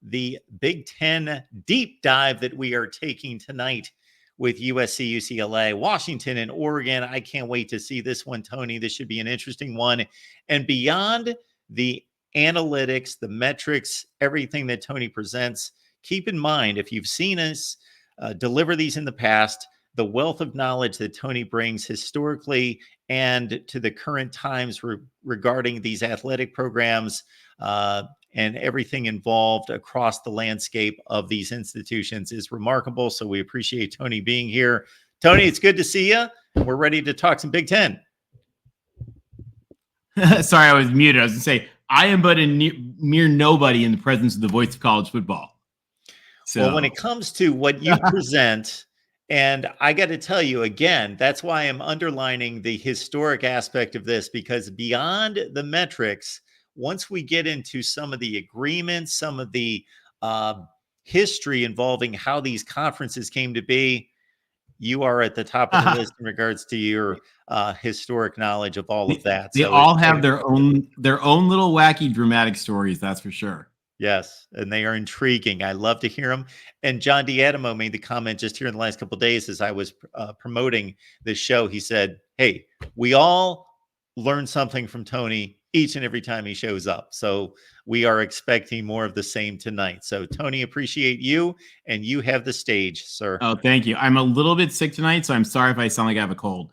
the Big Ten deep dive that we are taking tonight with USC, UCLA, Washington, and Oregon. I can't wait to see this one, Tony. This should be an interesting one. And beyond the analytics, the metrics, everything that Tony presents, keep in mind, if you've seen us deliver these in the past, the wealth of knowledge that Tony brings historically and to the current times regarding these athletic programs and everything involved across the landscape of these institutions is remarkable. So we appreciate Tony being here. Tony, it's good to see you. We're ready to talk some Big Ten. Sorry, I was muted. I was going to say, I am but a mere nobody in the presence of the voice of college football. So. Well, when it comes to what you present, and I got to tell you again, that's why I'm underlining the historic aspect of this, because beyond the metrics, once we get into some of the agreements, some of the history involving how these conferences came to be, you are at the top of the list in regards to your historic knowledge of all of that. They all have their own little wacky dramatic stories, that's for sure. Yes, and they are intriguing. I love to hear them. And John D'Adamo made the comment just here in the last couple of days as I was promoting this show. He said, hey, we all learn something from Tony each and every time he shows up. So we are expecting more of the same tonight. So Tony, appreciate you, and you have the stage, sir. Oh, thank you. I'm a little bit sick tonight, so I'm sorry if I sound like I have a cold.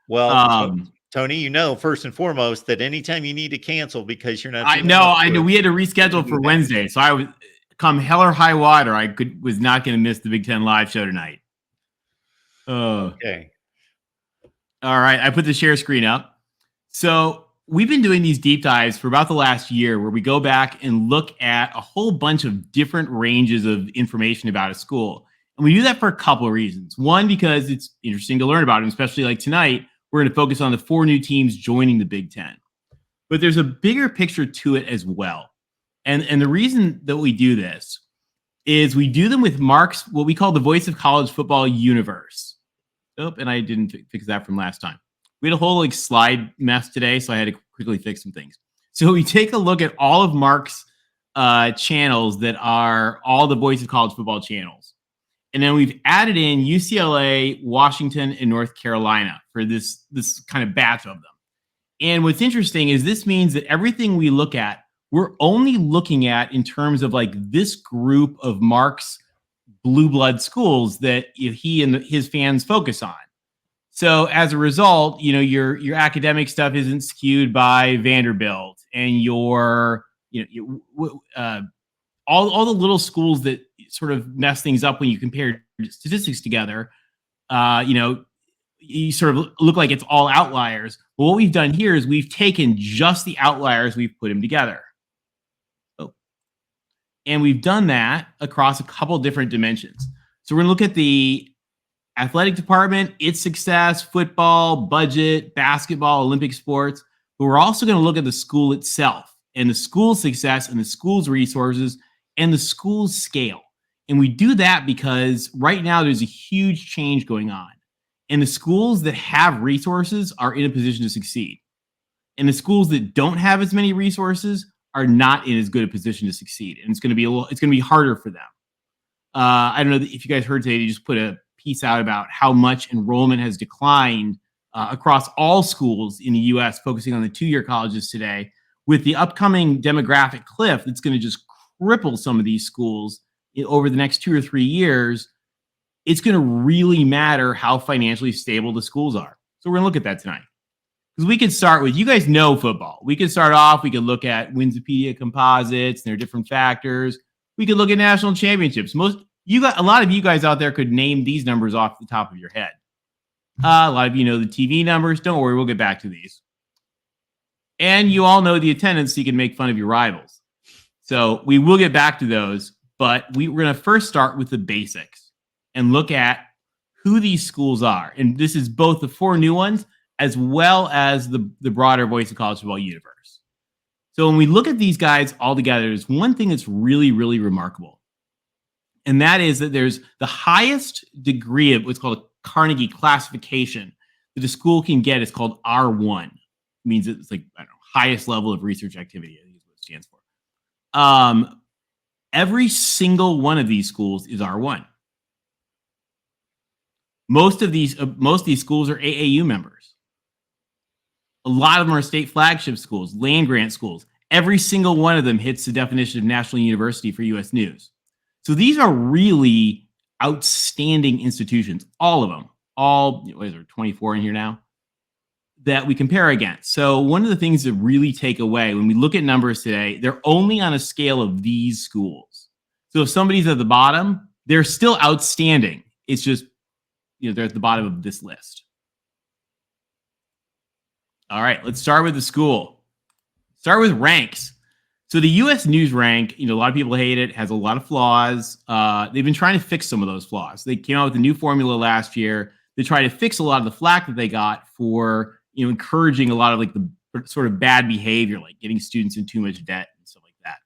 Well, Tony, you know, first and foremost, that anytime you need to cancel because you're not. I know. We had to reschedule for Wednesday, so I was come hell or high water. I was not going to miss the Big Ten live show tonight. Okay. All right, I put the share screen up. So we've been doing these deep dives for about the last year, where we go back and look at a whole bunch of different ranges of information about a school, and we do that for a couple of reasons. One, because it's interesting to learn about it, especially like tonight. We're going to focus on the 4 new teams joining the Big Ten. But there's a bigger picture to it as well. And the reason that we do this is we do them with Mark's, what we call the Voice of College Football universe. Oh, and I didn't fix that from last time. We had a whole slide mess today, so I had to quickly fix some things. So we take a look at all of Mark's channels that are all the Voice of College Football channels. And then we've added in UCLA, Washington, and North Carolina for this kind of batch of them. And what's interesting is this means that everything we look at, we're only looking at in terms of this group of Mark's blue blood schools that he and his fans focus on. So as a result, your academic stuff isn't skewed by Vanderbilt and all the little schools that sort of mess things up when you compare statistics together. You sort of look like it's all outliers. But what we've done here is we've taken just the outliers, we've put them together. And we've done that across a couple different dimensions. So we're going to look at the athletic department, its success, football, budget, basketball, Olympic sports. But we're also going to look at the school itself and the school's success and the school's resources and the school's scale. And we do that because right now there's a huge change going on. And the schools that have resources are in a position to succeed. And the schools that don't have as many resources are not in as good a position to succeed. And it's going to be harder for them. I don't know if you guys heard today, they just put a piece out about how much enrollment has declined across all schools in the U.S., focusing on the 2-year colleges today, with the upcoming demographic cliff that's going to just cripple some of these schools over the next 2 or 3 years. It's going to really matter how financially stable the schools are. So we're going to look at that tonight. Because we could start with, you guys know football. We could start off, we could look at Wikipedia composites and their different factors. We could look at national championships. A lot of you guys out there could name these numbers off the top of your head. A lot of you know the TV numbers. Don't worry, we'll get back to these. And you all know the attendance, so you can make fun of your rivals. So we will get back to those, but we're going to first start with the basics and look at who these schools are. And this is both the 4 new ones as well as the broader Voice of College Football universe. So when we look at these guys all together, there's one thing that's really, really remarkable. And that is that there's the highest degree of what's called a Carnegie classification that a school can get is called R1. It means it's highest level of research activity, I think is what it stands for. Every single one of these schools is R1. Most of these schools are AAU members. A lot of them are state flagship schools, land grant schools. Every single one of them hits the definition of national university for U.S. News. So these are really outstanding institutions, all of them. What is there, 24 in here now, that we compare against. So one of the things to really take away when we look at numbers today, they're only on a scale of these schools. So if somebody's at the bottom, they're still outstanding. It's just, they're at the bottom of this list. All right, let's start with the school. Start with ranks. So the U.S. News rank, a lot of people hate it, has a lot of flaws. They've been trying to fix some of those flaws. They came out with a new formula last year. They tried to fix a lot of the flack that they got for, encouraging a lot of like the sort of bad behavior, like getting students in too much debt and stuff like that.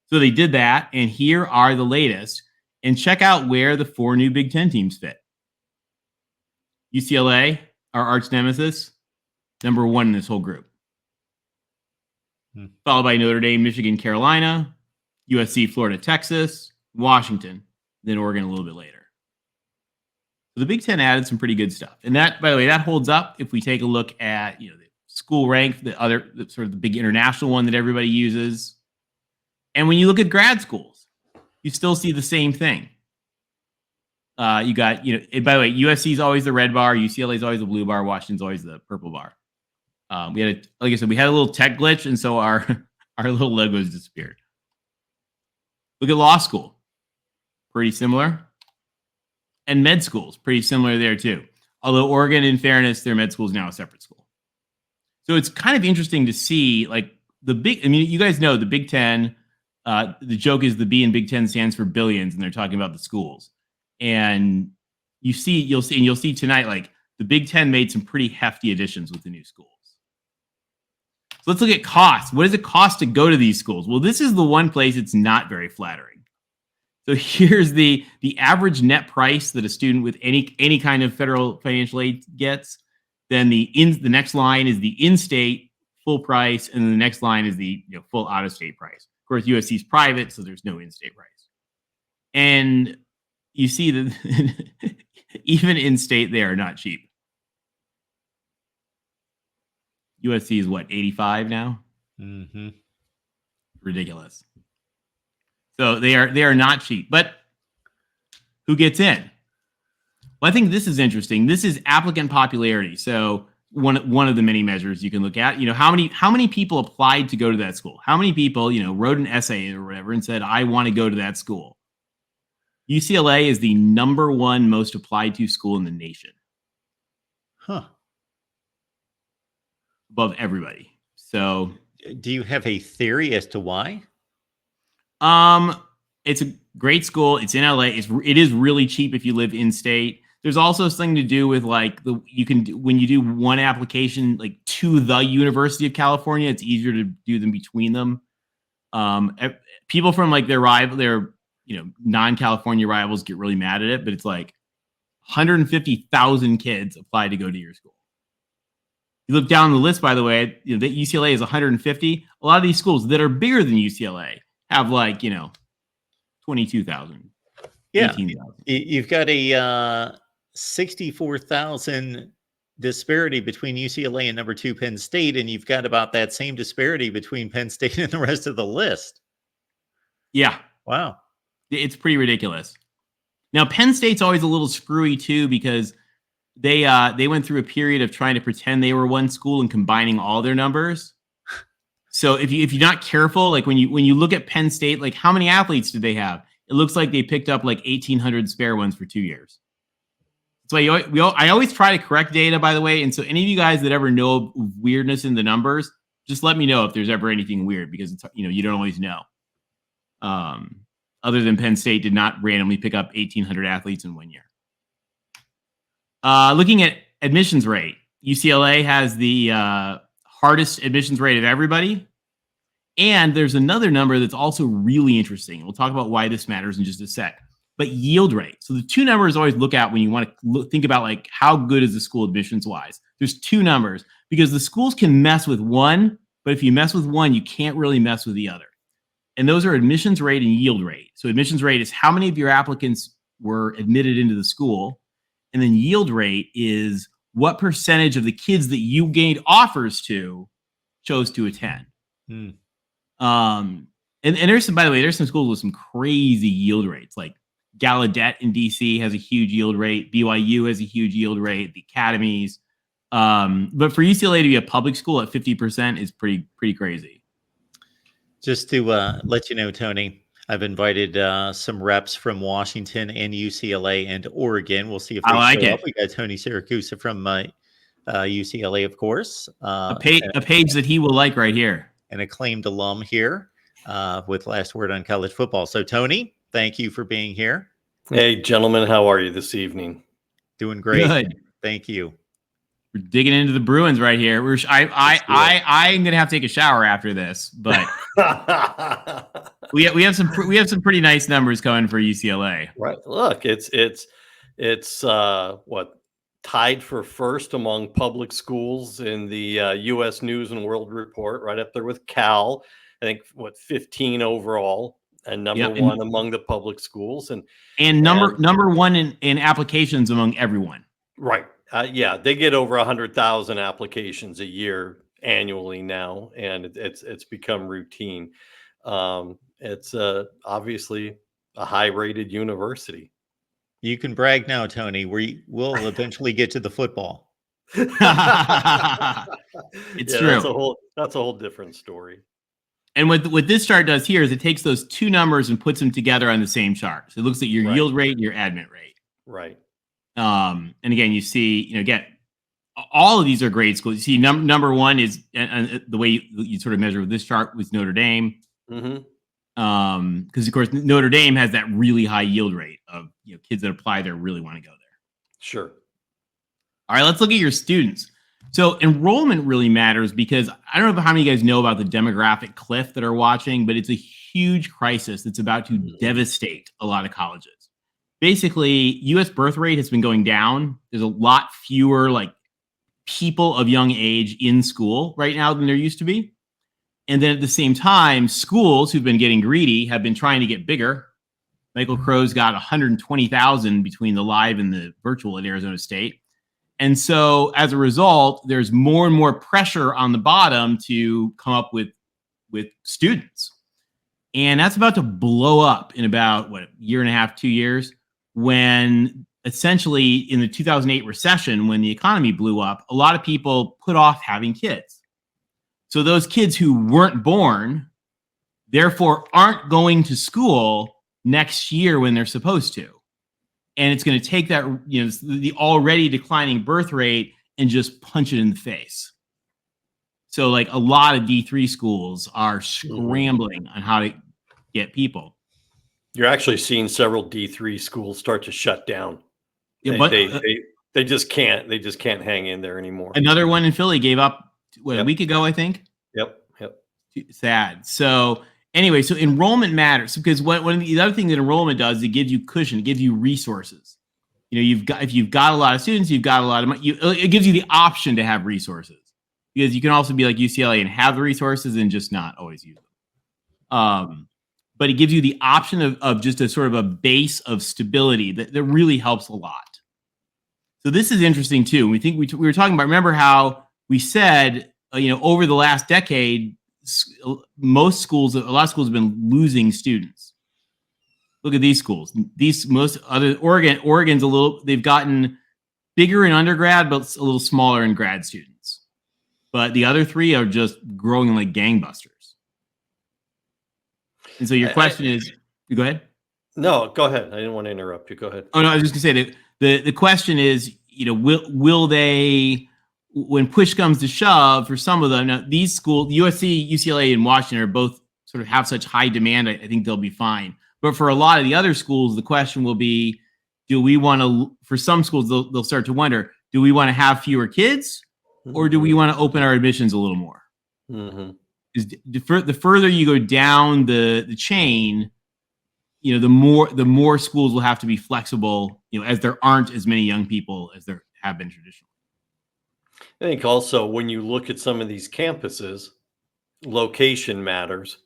So they did that, and here are the latest. And check out where the 4 new Big Ten teams fit. UCLA, our arch nemesis, number 1 in this whole group. Followed by Notre Dame, Michigan, Carolina, USC, Florida, Texas, Washington, then Oregon a little bit later. So the Big Ten added some pretty good stuff. And that, by the way, that holds up if we take a look at, the school rank, the sort of the big international one that everybody uses. And when you look at grad schools, you still see the same thing. You got, and by the way, USC is always the red bar, UCLA is always the blue bar, Washington's always the purple bar. Like I said, we had a little tech glitch, and so our little logos disappeared. Look at law school, pretty similar, and med schools, pretty similar there too. Although Oregon, in fairness, their med school is now a separate school. So it's kind of interesting to see, like you guys know the Big Ten. The joke is the B in Big Ten stands for billions, and they're talking about the schools. And you'll see tonight, like the Big Ten made some pretty hefty additions with the new schools. So let's look at cost. What does it cost to go to these schools? Well, this is the one place it's not very flattering. So here's the average net price that a student with any kind of federal financial aid gets. Then the next line is the in-state full price, and then the next line is the full out-of-state price. Of course, USC is private, so there's no in-state price. And you see that even in-state, they are not cheap. USC is what, 85 now? Mm-hmm. Ridiculous. So they are not cheap. But who gets in? Well, I think this is interesting. This is applicant popularity. So one of the many measures you can look at. How many people applied to go to that school? How many people wrote an essay or whatever and said, I want to go to that school? UCLA is the number 1 most applied to school in the nation. Huh. Above everybody. So do you have a theory as to why? It's a great school. It's in LA. It is really cheap if you live in state. There's also something to do with like when you do one application like to the University of California, it's easier to do them between them. People from like their non-California rivals get really mad at it, but it's like 150,000 kids apply to go to your school. You look down the list, by the way, that UCLA is 150. A lot of these schools that are bigger than UCLA have like, 22,000. Yeah. 18,000. You've got a 64,000 disparity between UCLA and number 2 Penn State, and you've got about that same disparity between Penn State and the rest of the list. Yeah. Wow. It's pretty ridiculous. Now, Penn State's always a little screwy too, because they went through a period of trying to pretend they were one school and combining all their numbers. So if you're not careful, like when you look at Penn State, like how many athletes did they have? It looks like they picked up like 1,800 spare ones for 2 years. So I always try to correct data, by the way. And so any of you guys that ever know weirdness in the numbers, just let me know if there's ever anything weird, because it's you don't always know. Other than Penn State did not randomly pick up 1,800 athletes in 1 year. Looking at admissions rate, UCLA has the hardest admissions rate of everybody. And there's another number that's also really interesting. We'll talk about why this matters in just a sec. But yield rate. So the 2 numbers always look at when you want to think about like how good is the school admissions wise. There's 2 numbers because the schools can mess with one, but if you mess with one, you can't really mess with the other. And those are admissions rate and yield rate. So admissions rate is how many of your applicants were admitted into the school. And then yield rate is what percentage of the kids that you gained offers to chose to attend. Hmm. And there's some, by the way, there's some schools with some crazy yield rates. Like Gallaudet in DC has a huge yield rate. BYU has a huge yield rate. The academies. But for UCLA to be a public school at 50% is pretty crazy. Just to let you know, Tony, I've invited some reps from Washington and UCLA and Oregon. We'll see if they show up. We got Tony Siracusa from UCLA, of course. A page that he will like right here. An acclaimed alum here with last word on college football. So, Tony, thank you for being here. Hey, gentlemen, how are you this evening? Doing great. Good. Thank you. We're digging into the Bruins right here. I'm gonna have to take a shower after this, but we have some pretty nice numbers coming for UCLA. Right. Look, it's what, tied for first among public schools in the U.S. News and World Report, right up there with Cal. I think 15 overall, and number one among the public schools, and number one in applications among everyone. Right. Yeah, they get over 100,000 applications a year annually now, and it's become routine. It's obviously a high-rated university. You can brag now, Tony. We'll eventually get to the football. It's true. That's a whole different story. And what this chart does here is it takes those two numbers and puts them together on the same chart. So it looks at your yield rate and your admit rate. Right. And again, you see, again, all of these are great schools. You see, number one is and the way you sort of measure with this chart was Notre Dame. Mm-hmm. Because of course Notre Dame has that really high yield rate of kids that apply there really want to go there. Sure. All right, let's look at your students. So enrollment really matters because I don't know how many of you guys know about the demographic cliff that are watching, but it's a huge crisis that's about to devastate a lot of colleges. Basically, U.S. birth rate has been going down. There's a lot fewer people of young age in school right now than there used to be. And then at the same time, schools who've been getting greedy have been trying to get bigger. Michael Crow's got 120,000 between the live and the virtual at Arizona State. And so as a result, there's more and more pressure on the bottom to come up with students. And that's about to blow up in about, a year and a half, 2 years, when essentially in the 2008 recession, when the economy blew up, a lot of people put off having kids. So those kids who weren't born, therefore, aren't going to school next year when they're supposed to. And it's going to take that, the already declining birth rate and just punch it in the face. So a lot of D3 schools are scrambling on how to get people. You're actually seeing several D3 schools start to shut down. Yeah, but they just can't hang in there anymore. Another one in Philly gave up a week ago, I think. Yep. Sad. So anyway, so enrollment matters because one of the other thing that enrollment does, it gives you cushion, it gives you resources. If you've got a lot of students, you've got a lot of money. It gives you the option to have resources because you can also be like UCLA and have the resources and just not always use them. But it gives you the option of just a sort of a base of stability that really helps a lot. So this is interesting too. We were talking about, remember how we said, over the last decade, a lot of schools have been losing students. Look at these schools. Oregon's they've gotten bigger in undergrad, but a little smaller in grad students. But the other three are just growing like gangbusters. And so your question is, you go ahead. No, go ahead. I didn't want to interrupt you. Go ahead. Oh no, I was just gonna say that the question is, will they, when push comes to shove, for some of them, now these schools, USC, UCLA, and Washington are both sort of have such high demand, I think they'll be fine. But for a lot of the other schools, the question will be, do we want to, for some schools, they'll start to wonder, do we want to have fewer kids or do we want to open our admissions a little more? Mm-hmm. The further you go down the chain, the more schools will have to be flexible, as there aren't as many young people as there have been traditionally. I think also when you look at some of these campuses, location matters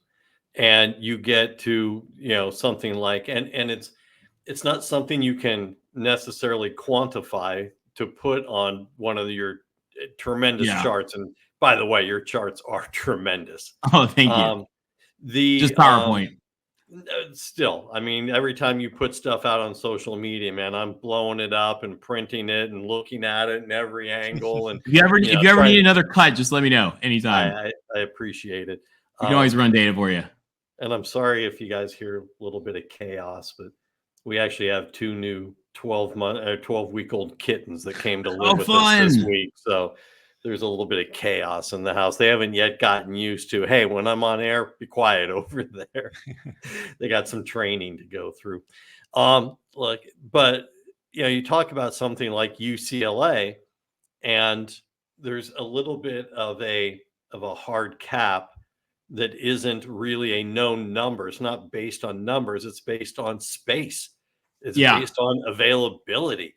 and you get to, something like, and it's not something you can necessarily quantify to put on one of your tremendous Yeah. charts. And by the way, your charts are tremendous. Oh, thank you. The Just PowerPoint. Still, I mean, every time you put stuff out on social media, man, I'm blowing it up and printing it and looking at it in every angle. And If you ever trying need another cut, just let me know anytime. I appreciate it. We can always run data for you. And I'm sorry if you guys hear a little bit of chaos, but we actually have 2 new 12-week-old kittens that came to live with us this week. So there's a little bit of chaos in the house. They haven't yet gotten used to, hey, when I'm on air, be quiet over there. They got some training to go through. Look, but you talk about something like UCLA, and there's a little bit of a hard cap that isn't really a known number. It's not based on numbers. It's based on space. It's based on availability.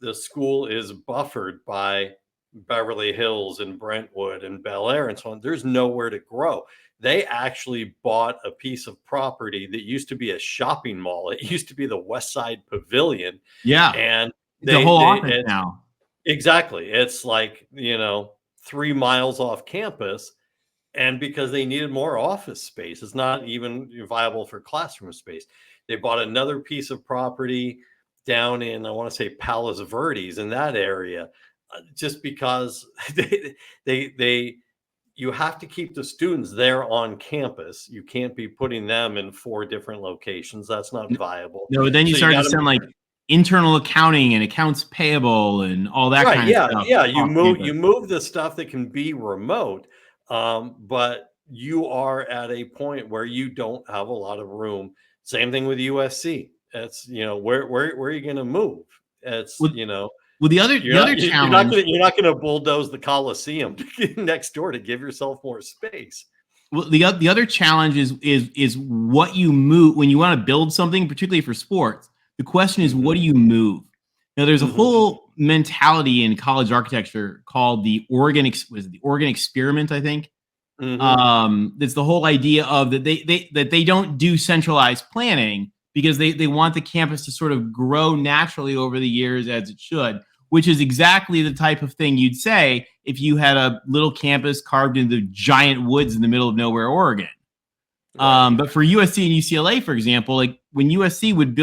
The school is buffered by Beverly Hills and Brentwood and Bel Air and so on. There's nowhere to grow. They actually bought a piece of property that used to be a shopping mall. It used to be the West Side Pavilion. Yeah. And the whole office now. Exactly. It's like, 3 miles off campus. And because they needed more office space, it's not even viable for classroom space. They bought another piece of property down in, I want to say, Palos Verdes, in that area, just because you have to keep the students there on campus. You can't be putting them in 4 different locations. That's not viable. No, then you start to sound like internal accounting and accounts payable and all that kind of stuff. Yeah, you move the stuff that can be remote. But you are at a point where you don't have a lot of room. Same thing with USC. It's, where are you going to move? It's, well, the other challenge, you're not going to bulldoze the Coliseum next door to give yourself more space. Well, the other challenge is what you move when you want to build something, particularly for sports. The question is, what do you move? Now, there's a whole mentality in college architecture called the Oregon experiment, I think. It's the whole idea of that they don't do centralized planning because they want the campus to sort of grow naturally over the years as it should, which is exactly the type of thing you'd say if you had a little campus carved into the giant woods in the middle of nowhere, Oregon. Right. But for USC and UCLA, for example, like when USC would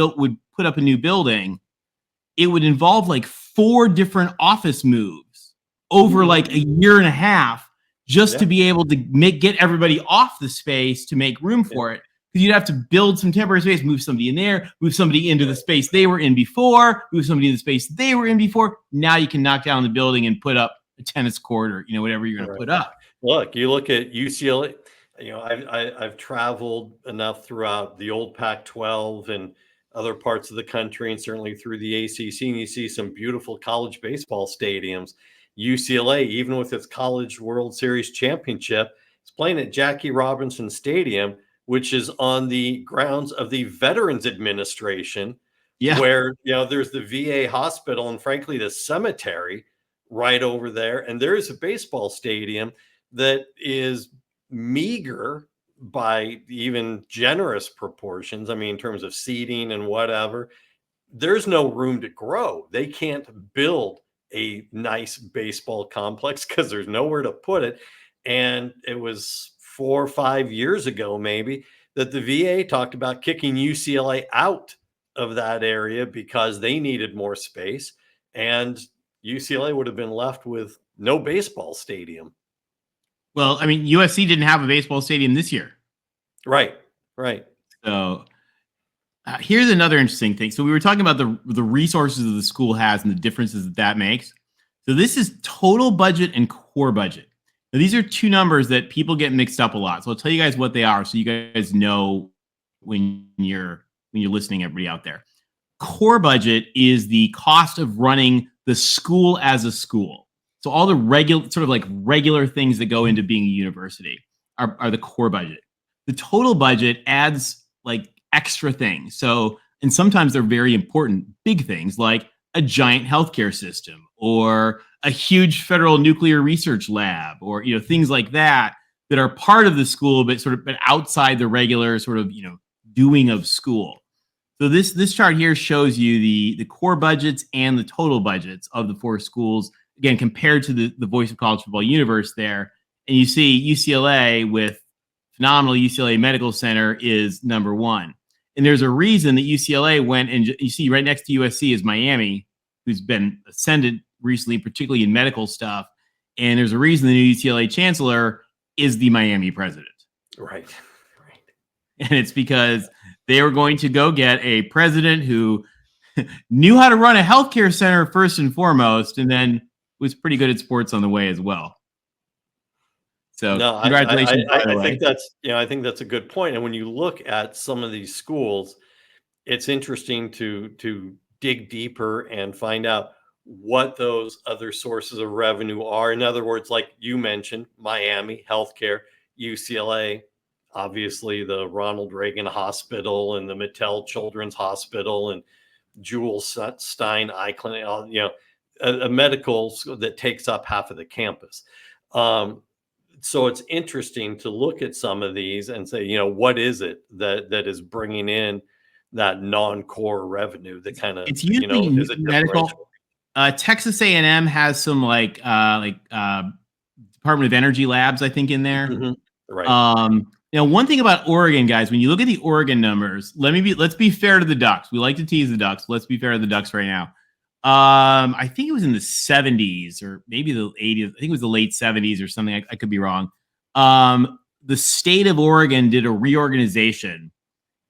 put up a new building, it would involve like 4 different office moves over like a year and a half just to be able to get everybody off the space to make room for it. Because you'd have to build some temporary space, move somebody in there, move somebody into the space they were in before, move somebody in the space they were in before. Now you can knock down the building and put up a tennis court or whatever you're going to put up. Look, you look at UCLA. I've traveled enough throughout the old Pac-12 and other parts of the country, and certainly through the ACC, and you see some beautiful college baseball stadiums. UCLA, even with its College World Series championship, is playing at Jackie Robinson Stadium, which is on the grounds of the Veterans Administration, where there's the VA hospital and frankly the cemetery right over there. And there is a baseball stadium that is meager by even generous proportions. I mean, in terms of seating and whatever, there's no room to grow. They can't build a nice baseball complex because there's nowhere to put it. And it was 4 or 5 years ago, maybe, that the VA talked about kicking UCLA out of that area because they needed more space. And UCLA would have been left with no baseball stadium. Well, I mean, USC didn't have a baseball stadium this year. Right. So here's another interesting thing. So we were talking about the resources that the school has and the differences that makes. So this is total budget and core budget. Now, these are 2 numbers that people get mixed up a lot. So I'll tell you guys what they are so you guys know when you're listening, everybody out there. Core budget is the cost of running the school as a school. So all the regular things that go into being a university are the core budget. The total budget adds like extra things. So, and sometimes they're very important, big things like a giant healthcare system or a huge federal nuclear research lab or, things like that that are part of the school, but outside the regular sort of, doing of school. So this chart here shows you the core budgets and the total budgets of the 4 schools, again, compared to the Voice of College Football universe there. And you see UCLA with phenomenal UCLA Medical Center is number 1. And there's a reason that UCLA went, and you see right next to USC is Miami, who's been ascended recently, particularly in medical stuff. And there's a reason the new UCLA chancellor is the Miami president. Right. And it's because they were going to go get a president who knew how to run a healthcare center first and foremost, and then was pretty good at sports on the way as well. So no, congratulations. I think that's a good point. And when you look at some of these schools, it's interesting to dig deeper and find out what those other sources of revenue are. In other words, like you mentioned, Miami, healthcare, UCLA, obviously the Ronald Reagan Hospital and the Mattel Children's Hospital and Jules Stein Eye Clinic, a medical school that takes up half of the campus. So it's interesting to look at some of these and say, what is it that is bringing in that non-core revenue that kind of, it's usually is a medical. Texas A&M has some Department of Energy labs, I think, in there. Mm-hmm. Right. One thing about Oregon, guys, when you look at the Oregon numbers, let's be fair to the Ducks. We like to tease the Ducks. Let's be fair to the Ducks right now. I think it was in the 70s or maybe the 80s. I think it was the late 70s or something. I could be wrong. The state of Oregon did a reorganization,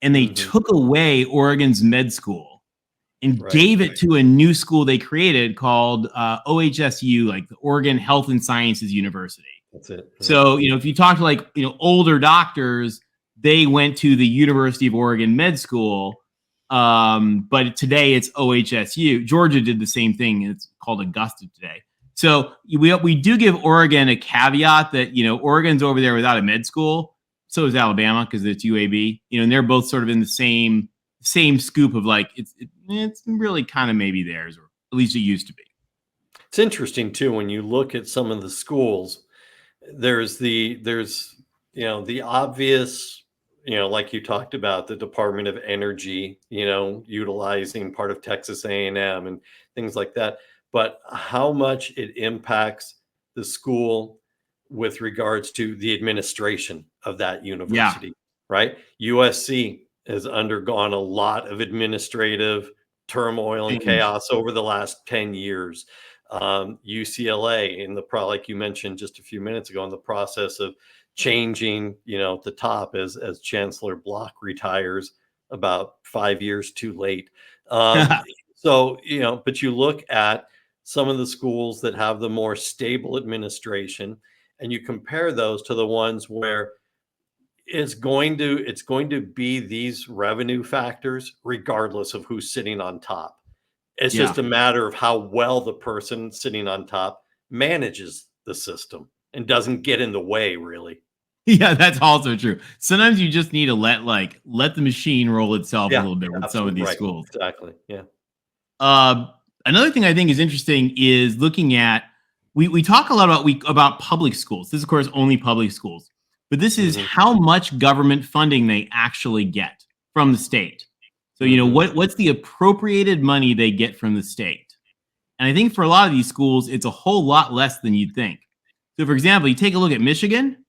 and they took away Oregon's med school and gave it to a new school they created called OHSU, like the Oregon Health and Sciences University. That's it. So, if you talk to older doctors, they went to the University of Oregon Med School. But today it's OHSU. Georgia did the same thing. It's called Augusta today. So we do give Oregon a caveat that, Oregon's over there without a med school. So is Alabama because it's UAB, and they're both sort of in the same scoop of it's really kind of maybe theirs, or at least it used to be. It's interesting too, when you look at some of the schools, there's the obvious, like you talked about, the Department of Energy, utilizing part of Texas A&M and things like that. But how much it impacts the school with regards to the administration of that university, right? USC has undergone a lot of administrative turmoil and chaos over the last 10 years. UCLA, like you mentioned just a few minutes ago, in the process of changing, at the top as Chancellor Block retires about 5 years too late. So, but you look at some of the schools that have the more stable administration, and you compare those to the ones where it's going to be these revenue factors regardless of who's sitting on top. It's just a matter of how well the person sitting on top manages the system and doesn't get in the way, really. Yeah, that's also true. Sometimes you just need to let the machine roll itself a little bit with some of these schools. Exactly. Yeah. Another thing I think is interesting is looking at, we talk a lot about public schools. This is, of course, only public schools, but this is how much government funding they actually get from the state. So, what's the appropriated money they get from the state? And I think for a lot of these schools, it's a whole lot less than you'd think. So, for example, you take a look at Michigan,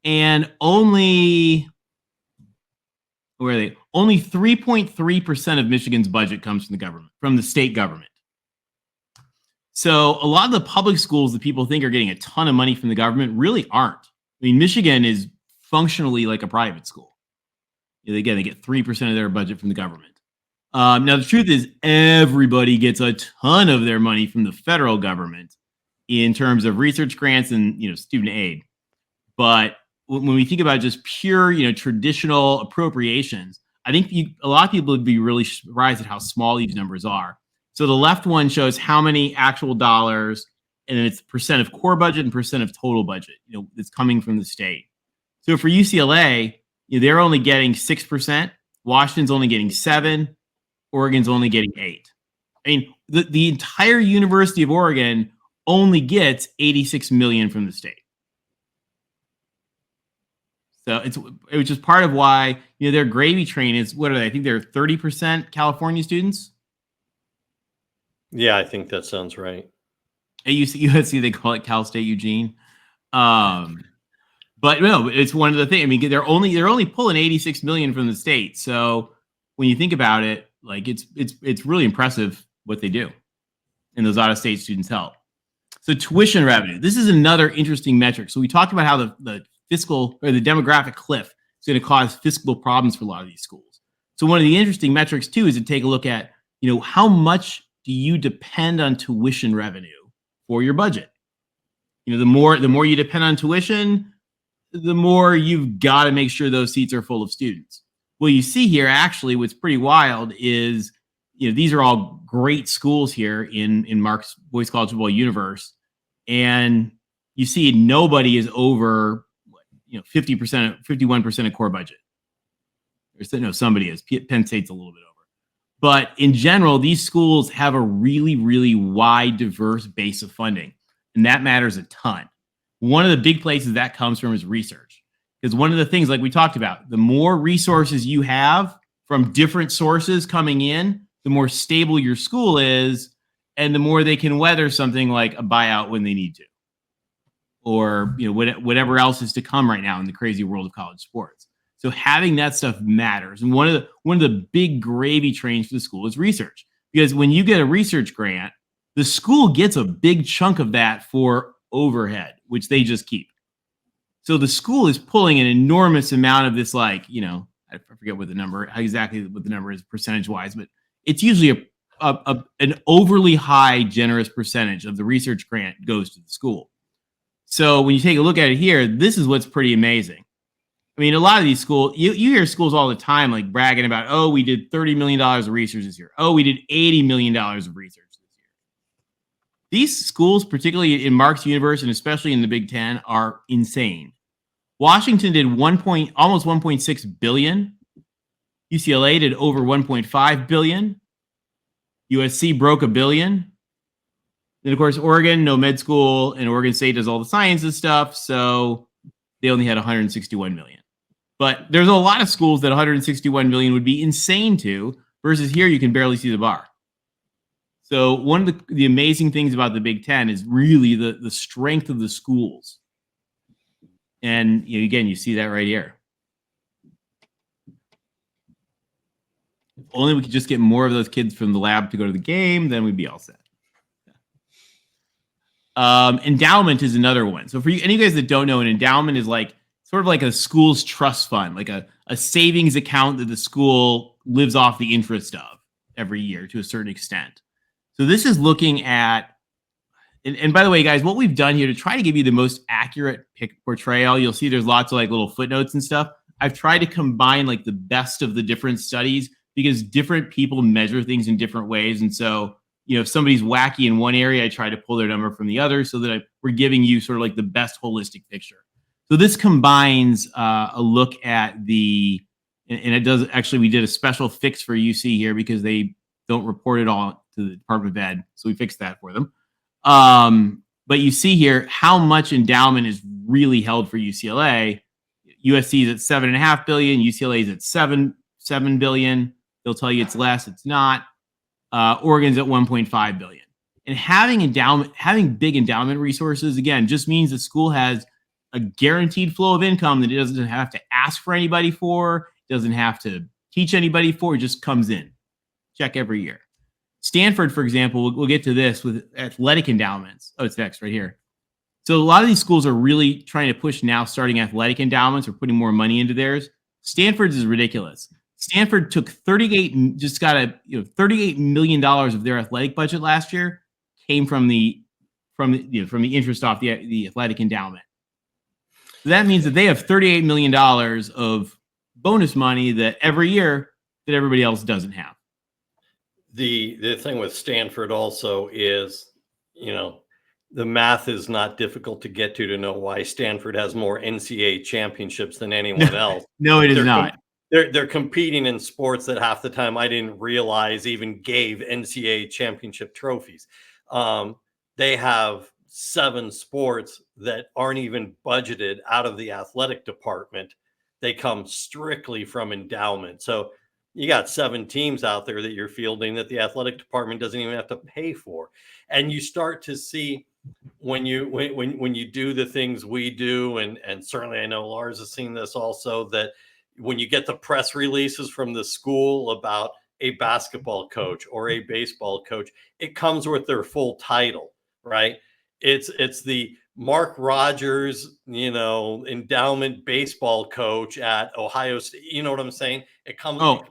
and only 3.3% of Michigan's budget comes from the government, from the state government. So a lot of the public schools that people think are getting a ton of money from the government really aren't. I mean, Michigan is functionally like a private school. Again, they get 3% of their budget from the government. Now, the truth is everybody gets a ton of their money from the federal government in terms of research grants and, student aid. But when we think about just pure, traditional appropriations, I think a lot of people would be really surprised at how small these numbers are. So the left one shows how many actual dollars, and then it's percent of core budget and percent of total budget, that's coming from the state. So for UCLA, they're only getting 6%. Washington's only getting 7%. Oregon's only getting 8%. I mean, the entire University of Oregon only gets $86 million from the state. So it was just part of why, their gravy train is, what are they? I think they're 30% California students. Yeah, I think that sounds right. At USC, they call it Cal State Eugene. But no, it's one of the things. I mean, they're only pulling 86 million from the state. So when you think about it, like it's really impressive what they do, and those out of state students help. So tuition revenue. This is another interesting metric. So we talked about how the fiscal or the demographic cliff is going to cause fiscal problems for a lot of these schools. So one of the interesting metrics too is to take a look at, how much do you depend on tuition revenue for your budget? The more you depend on tuition, the more you've got to make sure those seats are full of students. Well, you see here, actually, what's pretty wild is, these are all great schools here in Mark's Boys College Football universe. And you see nobody is over, 50%, 51% of core budget. No, somebody is. Penn State's a little bit over. But in general, these schools have a really, really wide, diverse base of funding. And that matters a ton. One of the big places that comes from is research. Because one of the things, like we talked about, the more resources you have from different sources coming in, the more stable your school is, and the more they can weather something like a buyout when they need to, or whatever else is to come right now in the crazy world of college sports. So having that stuff matters. And one of the big gravy trains for the school is research, because when you get a research grant, the school gets a big chunk of that for overhead, which they just keep. So the school is pulling an enormous amount of this, I forget what the number is percentage wise, but it's usually an overly high, generous percentage of the research grant goes to the school. So when you take a look at it here, this is what's pretty amazing. I mean, a lot of these schools, you hear schools all the time like bragging about, oh, we did $30 million of research this year. Oh, we did $80 million of research this year. These schools, particularly in Mark's universe and especially in the Big Ten, are insane. Washington did almost 1.6 billion. UCLA did over 1.5 billion. USC broke $1 billion. Then, of course, Oregon, no med school, and Oregon State does all the sciences stuff, so they only had 161 million. But there's a lot of schools that 161 million would be insane to, versus here you can barely see the bar. So one of the amazing things about the Big Ten is really the strength of the schools. And again, you see that right here. If only we could just get more of those kids from the lab to go to the game, then we'd be all set. Endowment is another one. So for any of you guys that don't know, an endowment is sort of like a school's trust fund, like a savings account that the school lives off the interest of every year to a certain extent. So this is looking at, and by the way, guys, what we've done here to try to give you the most accurate portrayal, you'll see there's lots of little footnotes and stuff. I've tried to combine the best of the different studies, because different people measure things in different ways. And so, if somebody's wacky in one area, I try to pull their number from the other so that we're giving you sort of the best holistic picture. So this combines a look at and it does actually, we did a special fix for UC here because they don't report it all to the Department of Ed. So we fixed that for them. But you see here how much endowment is really held for UCLA. USC is at $7.5 billion. UCLA is at $7 billion. They'll tell you it's less. It's not. Oregon's at $1.5 billion. And having big endowment resources, again, just means the school has a guaranteed flow of income that it doesn't have to ask for anybody for, doesn't have to teach anybody for, it just comes in. Check every year. Stanford, for example, we'll get to this with athletic endowments. Oh, it's next right here. So a lot of these schools are really trying to push now starting athletic endowments or putting more money into theirs. Stanford's is ridiculous. Stanford took $38 million of their athletic budget last year came from the interest off the athletic endowment. So that means that they have $38 million of bonus money that every year that everybody else doesn't have. The thing with Stanford also is, the math is not difficult to get to know why Stanford has more NCAA championships than anyone else. No, it is not. They're competing in sports that half the time I didn't realize even gave NCAA championship trophies. They have 7 sports that aren't even budgeted out of the athletic department they come strictly from endowment. So you got 7 teams out there that you're fielding that the athletic department doesn't even have to pay for. And you start to see when you do the things we do, and certainly I know Lars has seen this also, that when you get the press releases from the school about a basketball coach or a baseball coach, it comes with their full title, right? It's the Mark Rogers, endowment baseball coach at Ohio State. You know what I'm saying? It comes. Oh.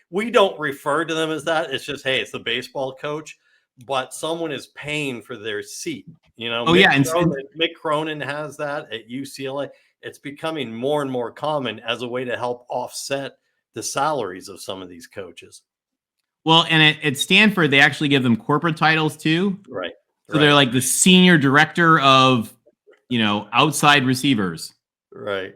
We don't refer to them as that. It's just, hey, it's the baseball coach, but someone is paying for their seat. Mick Cronin has that at UCLA. It's becoming more and more common as a way to help offset the salaries of some of these coaches. Well, and at Stanford, they actually give them corporate titles too. Right. So they're like the senior director of, outside receivers. Right.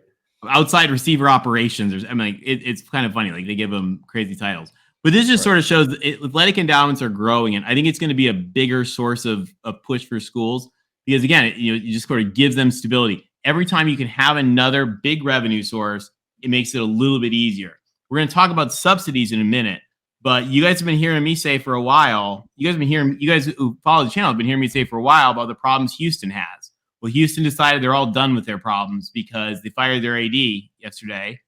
Outside receiver operations. It's kind of funny. Like they give them crazy titles. But this just sort of shows that athletic endowments are growing. And I think it's going to be a bigger source of push for schools because, again, it just sort of gives them stability. Every time you can have another big revenue source, it makes it a little bit easier. We're going to talk about subsidies in a minute. But you guys have been hearing me say for a while, you guys who follow the channel have been hearing me say for a while about the problems Houston has. Well, Houston decided they're all done with their problems because they fired their AD yesterday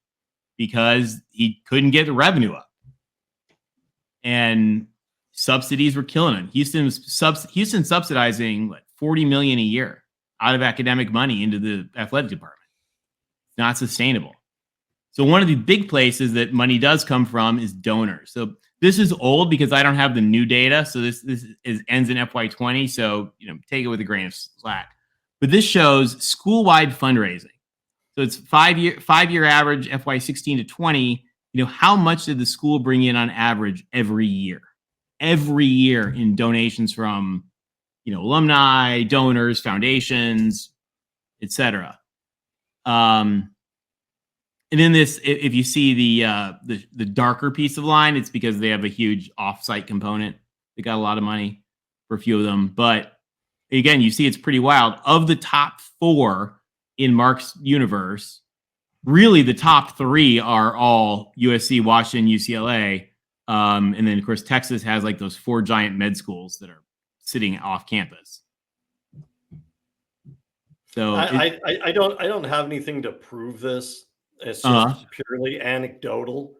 because he couldn't get the revenue up. And subsidies were killing him. Houston subsidizing $40 million a year out of academic money into the athletic department. It's not sustainable. So one of the big places that money does come from is donors. So this is old because I don't have the new data. So this ends in FY20. So take it with a grain of slack. But this shows school-wide fundraising. So it's five-year average FY16 to 20. How much did the school bring in on average every year? Every year in donations from alumni, donors, foundations, etc. And in this, if you see the darker piece of line, it's because they have a huge offsite component. They got a lot of money for a few of them. But again, you see it's pretty wild. Of the top 4 in Mark's universe, really the top 3 are all USC, Washington, UCLA. And then, of course, Texas has like those 4 giant med schools that are sitting off campus. So I don't have anything to prove this. It's just purely anecdotal,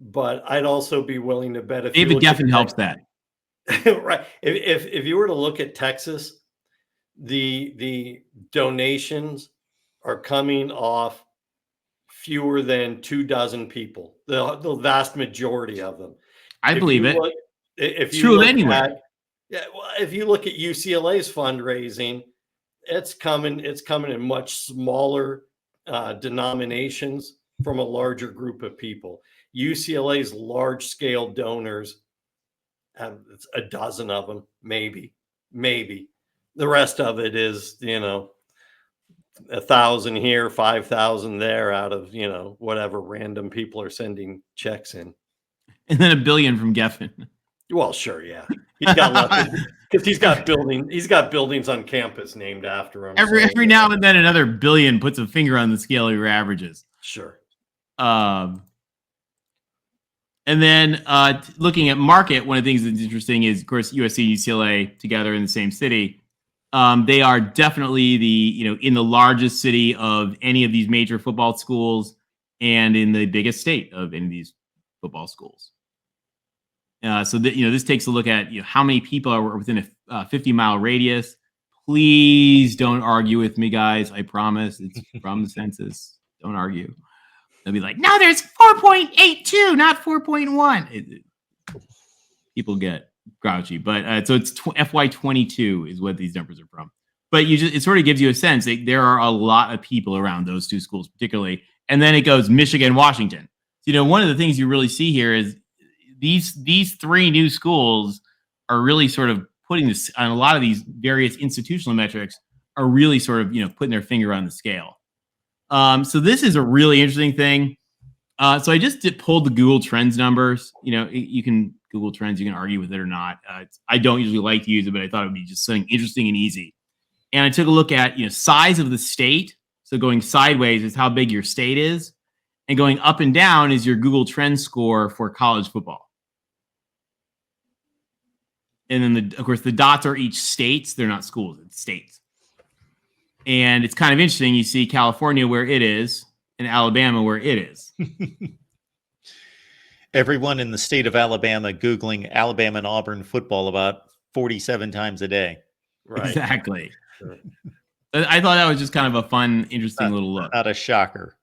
but I'd also be willing to bet if David Geffen helps that. Right. If you were to look at Texas, the donations are coming off fewer than 24 people. The vast majority of them. I believe it. If you true look anyway. If you look at UCLA's fundraising, it's coming in much smaller denominations from a larger group of people. UCLA's large scale donors have a dozen of them, maybe. The rest of it is 1,000 here, 5,000 there out of whatever random people are sending checks in, and then $1 billion from Geffen. Well, sure, yeah, he's got because he's got buildings on campus named after him. Every now and then another $1 billion puts a finger on the scale of your averages. Sure. And then looking at market, one of the things that's interesting is, of course, USC and UCLA together in the same city. They are definitely in the largest city of any of these major football schools and in the biggest state of any of these football schools. So this takes a look at how many people are within a 50-mile radius. Please don't argue with me, guys. I promise it's from the census. Don't argue. They'll be like, no, there's 4.82, not 4.1. People get grouchy, but so it's FY22 is what these numbers are from. But it sort of gives you a sense that there are a lot of people around those 2 schools, particularly. And then it goes Michigan, Washington. So, one of the things you really see here is these 3 new schools are really sort of putting this on a lot of these various institutional metrics are really sort of putting their finger on the scale. So this is a really interesting thing. So I just pulled the Google Trends numbers. You can Google Trends, you can argue with it or not. I don't usually like to use it, but I thought it would be just something interesting and easy. And I took a look at size of the state. So going sideways is how big your state is. And going up and down is your Google Trends score for college football. And then, of course, the dots are each states. They're not schools, it's states. And it's kind of interesting. You see California where it is and Alabama where it is. Everyone in the state of Alabama Googling Alabama and Auburn football about 47 times a day. Right. Exactly. Sure. I thought that was just kind of a fun, interesting little look. Not a shocker.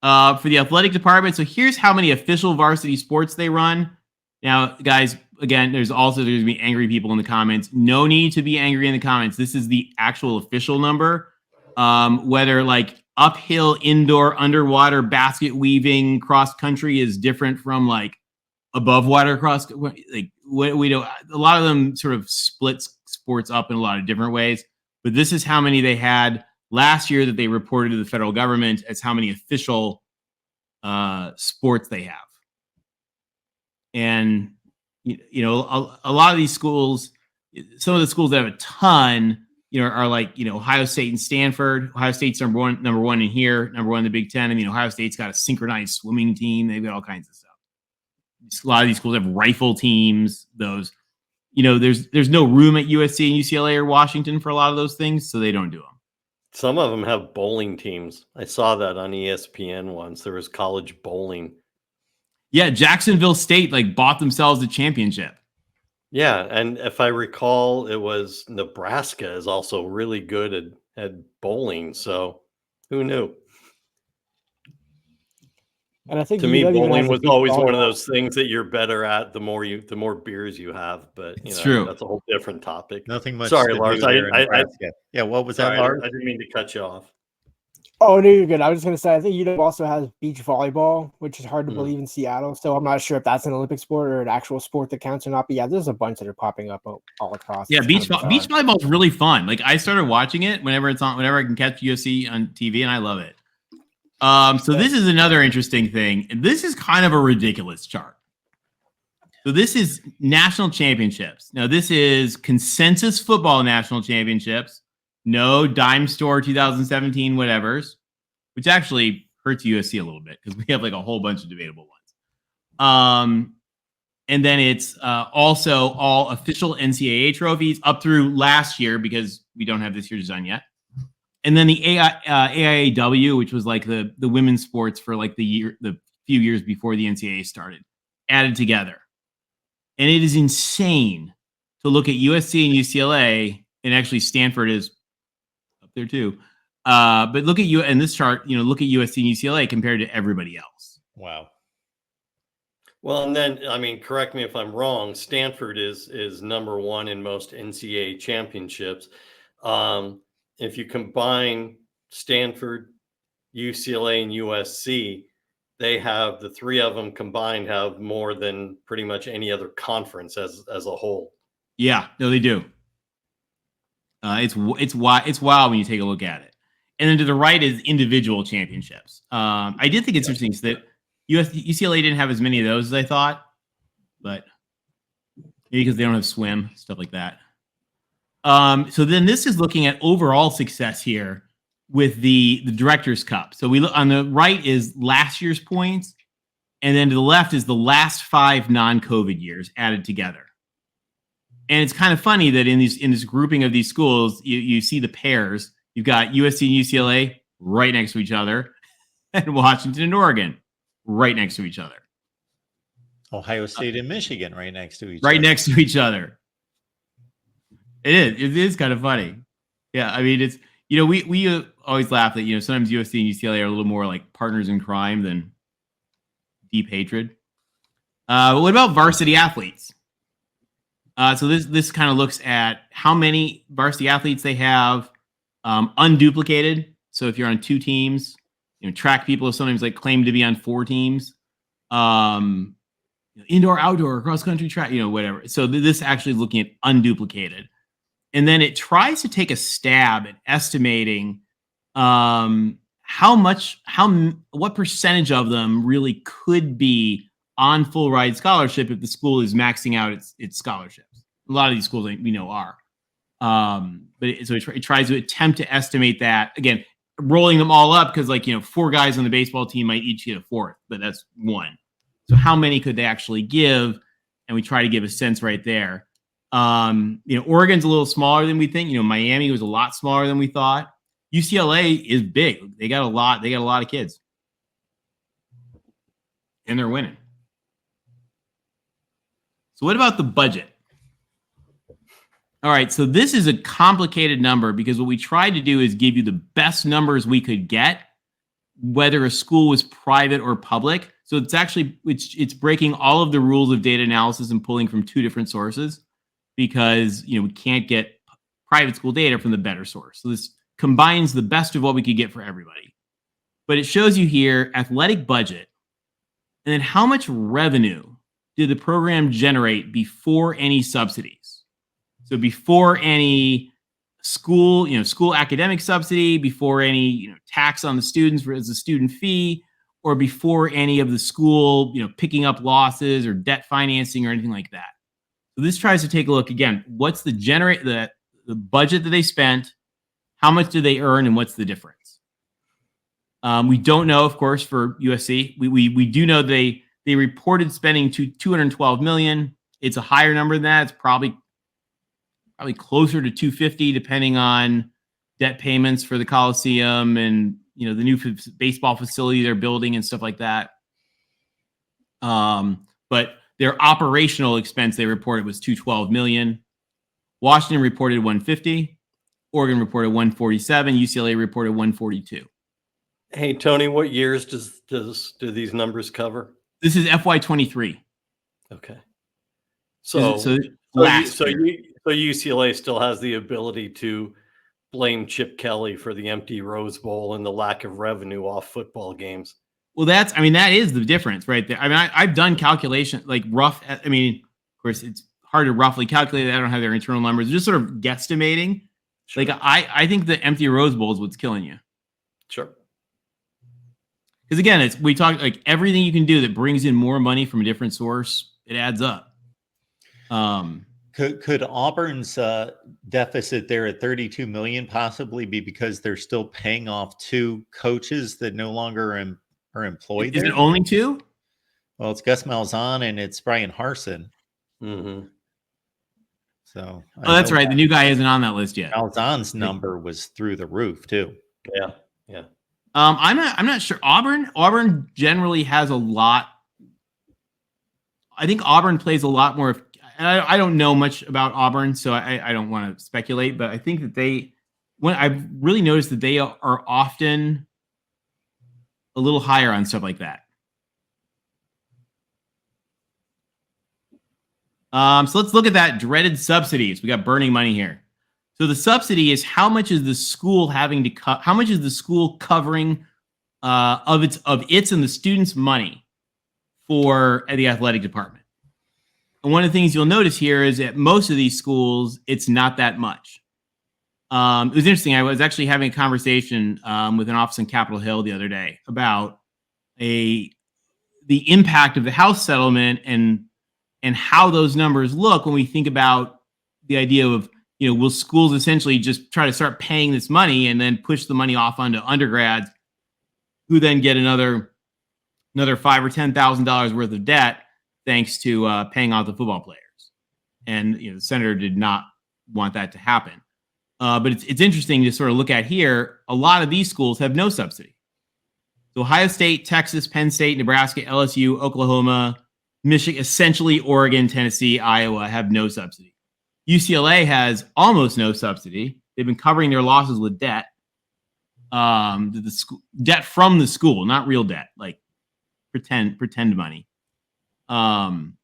For the athletic department, so here's how many official varsity sports they run. Now, guys, again, there's going to be angry people in the comments. No need to be angry in the comments. This is the actual official number. Whether like uphill, indoor, underwater, basket weaving, cross country is different from like above water cross. Like we don't. A lot of them sort of split sports up in a lot of different ways. But this is how many they had last year that they reported to the federal government as how many official sports they have. And, you know, a lot of these schools, some of the schools that have a ton, you know, are like, you know, Ohio State and Stanford. Ohio State's number one in here, number one in the Big Ten. I mean, Ohio State's got a synchronized swimming team. They've got all kinds of stuff. A lot of these schools have rifle teams. Those, you know, there's no room at USC and UCLA or Washington for a lot of those things, so they don't do them. Some of them have bowling teams. I saw that on ESPN once. There was college bowling. Yeah, Jacksonville State like bought themselves a championship. Yeah, and if I recall, it was Nebraska is also really good at bowling. So who knew? And I think to me, bowling was always one of those things that you're better at the more beers you have. But you know, true. That's a whole different topic. Nothing much. Sorry, Lars. Yeah, what was sorry, that, Lars? I didn't mean to cut you off. Oh, no, you're good. I was just going to say, I think UW also has beach volleyball, which is hard to believe in Seattle. So I'm not sure if that's an Olympic sport or an actual sport that counts or not. But yeah, there's a bunch that are popping up all across. Yeah, beach volleyball is really fun. Like I started watching it whenever it's on, whenever I can catch USC on TV, and I love it. So this is another interesting thing. And this is kind of a ridiculous chart. So this is national championships. Now this is consensus football national championships. No dime store 2017 whatevers, which actually hurts USC a little bit because we have like a whole bunch of debatable ones. And then it's also all official NCAA trophies up through last year because we don't have this year's done yet. And then the AIAW, which was like the women's sports for like the few years before the NCAA started, added together. And it is insane to look at USC and UCLA, and actually Stanford is up there too. But look at you in this chart, you know, look at USC and UCLA compared to everybody else. Wow. Well, and then, I mean, correct me if I'm wrong, Stanford is number one in most NCAA championships. If you combine Stanford, UCLA, and USC, they have, the three of them combined have more than pretty much any other conference as a whole. Yeah, no, they do. It's wild when you take a look at it. And then to the right is individual championships. I did think it's interesting that UCLA didn't have as many of those as I thought, but maybe because they don't have swim, stuff like that. So then this is looking at overall success here with the Directors Cup. So we look on the right is last year's points, and then to the left is the last 5 non-COVID years added together. And it's kind of funny that in this grouping of these schools, you see the pairs. You've got USC and UCLA right next to each other, and Washington and Oregon right next to each other. Ohio State and Michigan right next to each other. Right next to each other. It is kind of funny. Yeah, I mean, it's, you know, we always laugh that, you know, sometimes USC and UCLA are a little more like partners in crime than deep hatred. But what about varsity athletes? So this kind of looks at how many varsity athletes they have, unduplicated. So if you're on 2 teams, you know, track people have sometimes like claim to be on 4 teams, indoor, outdoor, cross country track, you know, whatever. So this actually is looking at unduplicated. And then it tries to take a stab at estimating what percentage of them really could be on full ride scholarship if the school is maxing out its scholarships. A lot of these schools we know are. But it tries to attempt to estimate that. Again, rolling them all up because, like, 4 guys on the baseball team might each get a fourth, but that's one. So how many could they actually give? And we try to give a sense right there. Oregon's a little smaller than we think. Miami was a lot smaller than we thought. UCLA is big. They got a lot of kids. And they're winning. So what about the budget? All right, so this is a complicated number because what we tried to do is give you the best numbers we could get, whether a school was private or public. So it's breaking all of the rules of data analysis and pulling from 2 different sources because we can't get private school data from the better source. So this combines the best of what we could get for everybody. But it shows you here athletic budget and then how much revenue did the program generate before any subsidies. So before any school academic subsidy, before any tax on the students as a student fee, or before any of the school picking up losses or debt financing or anything like that. So this tries to take a look again. What's the budget that they spent? How much did they earn, and what's the difference? We don't know, of course, for USC. We do know they reported spending $212 million. It's a higher number than that. It's probably closer to 250, depending on debt payments for the Coliseum and the new baseball facility they're building and stuff like that. But their operational expense they reported was $212 million. Washington reported 150. Oregon reported 147. UCLA reported 142. Hey, Tony, what years do these numbers cover? This is FY23. Okay. So UCLA still has the ability to blame Chip Kelly for the empty Rose Bowl and the lack of revenue off football games. Well, that is the difference right there. I've done calculation, like rough. Of course, it's hard to roughly calculate. I don't have their internal numbers. Just sort of guesstimating. Sure. Like I think the empty Rose Bowl is what's killing you. Sure. Because again, we talk like everything you can do that brings in more money from a different source, it adds up. Could Auburn's deficit there at 32 million possibly be because they're still paying off 2 coaches that no longer are employed? Is it only 2? Well, it's Gus Malzahn and it's Brian Harsin. Mm-hmm. So that's right. The new guy isn't on that list yet. Malzahn's number was through the roof too. Yeah. I'm not sure. Auburn generally has a lot. I think Auburn plays a lot more. I don't know much about Auburn, so I don't want to speculate. But I think that I've really noticed that they are often a little higher on stuff like that. So let's look at that dreaded subsidies. We got burning money here. So the subsidy is how much is the school having to how much is the school covering of its and the students' money for the athletic department. And one of the things you'll notice here is at most of these schools, it's not that much. It was interesting. I was actually having a conversation with an office in Capitol Hill the other day about the impact of the House settlement and how those numbers look when we think about the idea of, will schools essentially just try to start paying this money and then push the money off onto undergrads who then get another $5,000 or $10,000 worth of debt thanks to paying off the football players. And the senator did not want that to happen. But it's interesting to sort of look at here. A lot of these schools have no subsidy. So Ohio State, Texas, Penn State, Nebraska, LSU, Oklahoma, Michigan, essentially Oregon, Tennessee, Iowa have no subsidy. UCLA has almost no subsidy. They've been covering their losses with debt. Debt from the school, not real debt, like pretend money. And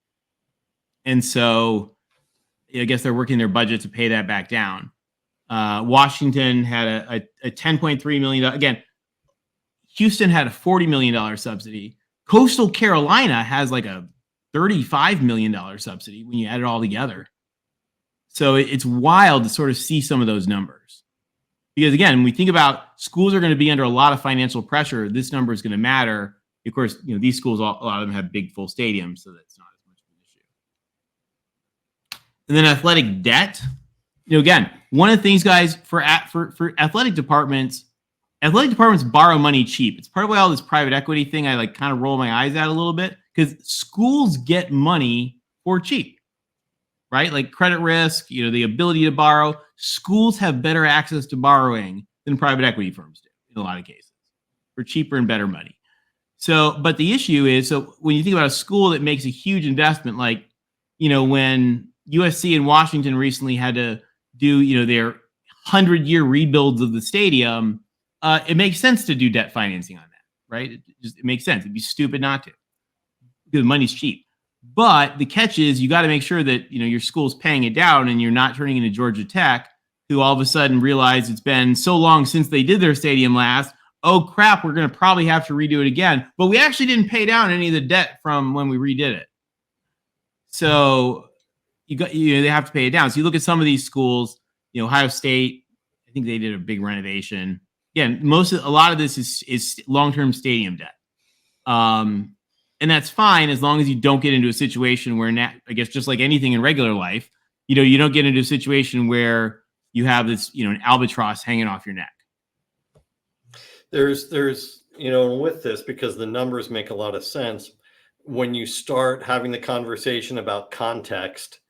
so I guess they're working their budget to pay that back down. Washington had a $10.3 million. Again, Houston had a $40 million subsidy. Coastal Carolina has like a $35 million subsidy when you add it all together. So it's wild to sort of see some of those numbers. Because again, when we think about schools are going to be under a lot of financial pressure, this number is going to matter. Of course, these schools, a lot of them have big full stadiums, so that's not as much of an issue. And then athletic debt. Again, one of the things, guys, for athletic departments, athletic departments borrow money cheap. It's part of why all this private equity thing I like kind of roll my eyes at a little bit, because schools get money for cheap, right? Like credit risk, the ability to borrow. Schools have better access to borrowing than private equity firms do in a lot of cases for cheaper and better money. So, but the issue is, so when you think about a school that makes a huge investment, like, when USC and Washington recently had to do, their 100-year rebuilds of the stadium, it makes sense to do debt financing on that, right? It makes sense. It'd be stupid not to, because money's cheap. But the catch is you got to make sure that, your school's paying it down and you're not turning into Georgia Tech, who all of a sudden realize it's been so long since they did their stadium last. Oh, crap, we're going to probably have to redo it again. But we actually didn't pay down any of the debt from when we redid it. So they have to pay it down. So you look at some of these schools, Ohio State, I think they did a big renovation. Again, a lot of this is long-term stadium debt. And that's fine as long as you don't get into a situation where, I guess, just like anything in regular life, you don't get into a situation where you have this, an albatross hanging off your neck. There's with this, because the numbers make a lot of sense, when you start having the conversation about context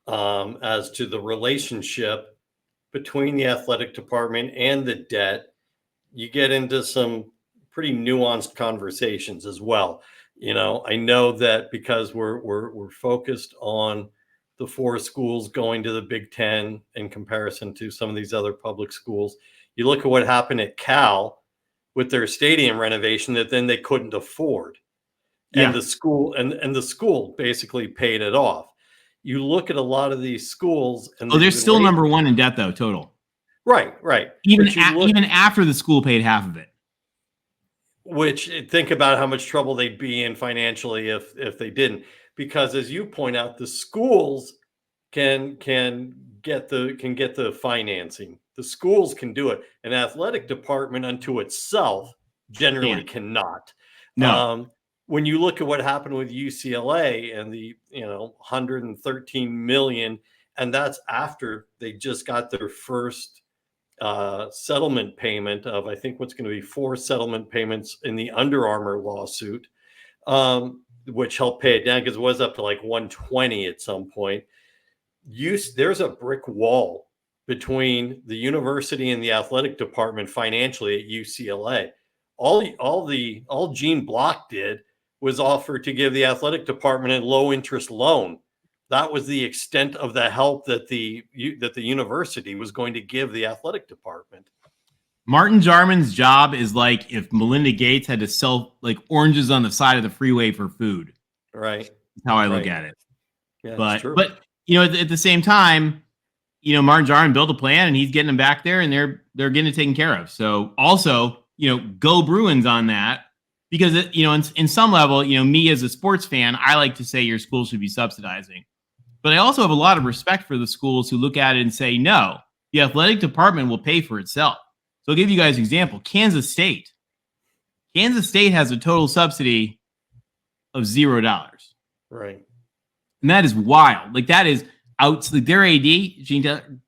as to the relationship between the athletic department and the debt, you get into some pretty nuanced conversations as well. I know that because we're focused on the 4 schools going to the Big Ten in comparison to some of these other public schools. You look at what happened at Cal with their stadium renovation that then they couldn't afford. And the school basically paid it off. You look at a lot of these schools, and they're still number 1 in debt though, total. Right. Even after the school paid half of it. Which, think about how much trouble they'd be in financially if they didn't. Because as you point out, the schools can get the financing. The schools can do it. An athletic department unto itself generally cannot. No. When you look at what happened with UCLA and the 113 million, and that's after they just got their first settlement payment of, I think, what's going to be 4 settlement payments in the Under Armour lawsuit, which helped pay it down because it was up to like 120 at some point. There's a brick wall between the university and the athletic department financially at UCLA. All Gene Block did was offer to give the athletic department a low interest loan. That was the extent of the help that the university was going to give the athletic department. Martin Jarman's job is like if Melinda Gates had to sell like oranges on the side of the freeway for food. Right. That's how I look at it. Yeah, but at the same time, Martin Jarman built a plan and he's getting them back there and they're getting it taken care of. So also, go Bruins on that. Because, in some level, me as a sports fan, I like to say your school should be subsidizing. But I also have a lot of respect for the schools who look at it and say, no, the athletic department will pay for itself. So I'll give you guys an example. Kansas State. Kansas State has a total subsidy of $0. Right. And that is wild. Like that is out. Like their AD, Gene,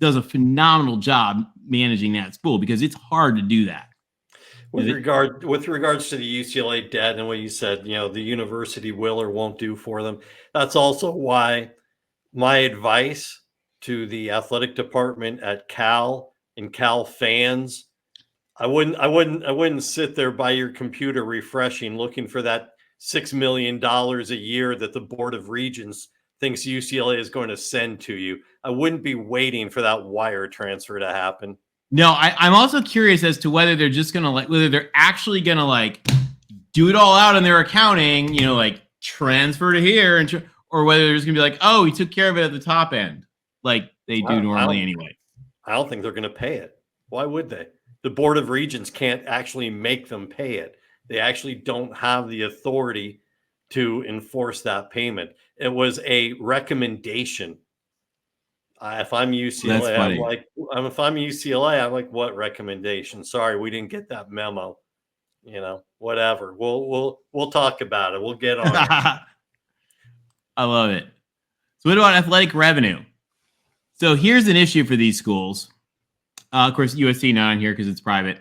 does a phenomenal job managing that school because it's hard to do that. With regards to the UCLA debt and what you said, the university will or won't do for them. That's also why my advice to the athletic department at Cal and Cal fans, I wouldn't sit there by your computer refreshing, looking for that $6 million a year that the Board of Regents thinks UCLA is going to send to you. I wouldn't be waiting for that wire transfer to happen. No, I'm also curious as to whether they're just gonna whether they're actually gonna do it all out in their accounting, transfer to here, or whether they're just gonna be like, oh, we took care of it at the top end, like they do normally anyway. I don't think they're gonna pay it. Why would they? The Board of Regents can't actually make them pay it. They actually don't have the authority to enforce that payment. It was a recommendation. If I'm UCLA, I'm like, what recommendation? Sorry, we didn't get that memo. Whatever. We'll talk about it. We'll get on it. I love it. So what about athletic revenue? So here's an issue for these schools. Of course, USC not on here because it's private.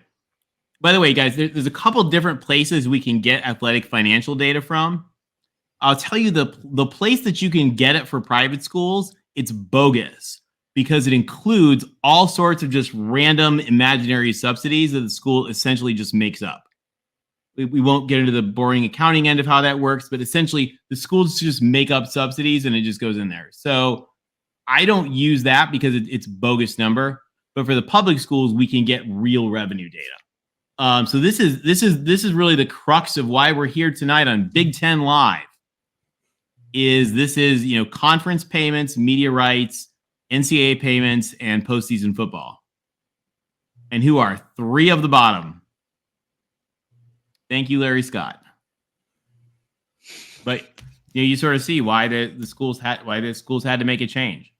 By the way, guys, there's a couple different places we can get athletic financial data from. I'll tell you the place that you can get it for private schools, it's bogus because it includes all sorts of just random imaginary subsidies that the school essentially just makes up. We won't get into the boring accounting end of how that works, but essentially the schools just make up subsidies and it just goes in there. So I don't use that because it's bogus number. But for the public schools, we can get real revenue data. So this is really the crux of why we're here tonight on Big Ten Live. This is conference payments, media rights, NCAA payments, and postseason football. And who are three of the bottom? Thank you, Larry Scott. But you sort of see why the schools had to make a change.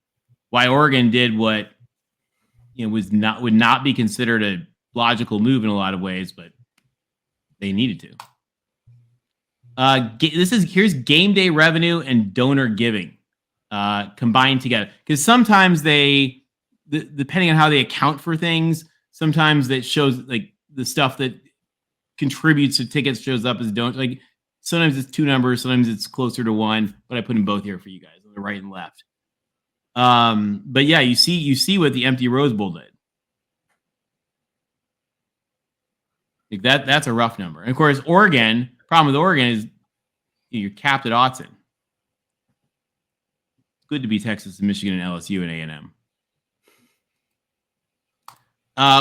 Why Oregon did what would not be considered a logical move in a lot of ways, but they needed to. Here's game day revenue and donor giving combined together, because sometimes depending on how they account for things, sometimes that shows like the stuff that contributes to tickets shows up as don't, like sometimes it's two numbers, sometimes it's closer to one, but I put them both here for you guys on the right and left. But yeah, you see what the empty Rose Bowl did. Like that's a rough number. And of course, Oregon, problem with Oregon is you're capped at Autzen. It's good to be Texas and Michigan and LSU and A&M.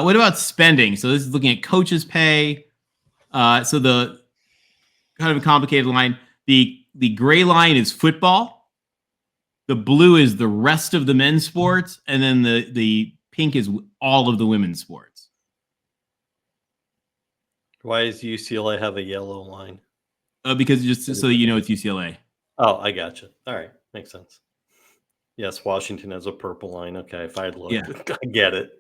What about spending? So this is looking at coaches' pay. So the kind of a complicated line. The gray line is football. The blue is the rest of the men's sports, and then the pink is all of the women's sports. Why does UCLA have a yellow line? Because just so that it's UCLA. Oh, I gotcha. All right, makes sense. Yes, Washington has a purple line. Okay, if I had looked, I get it.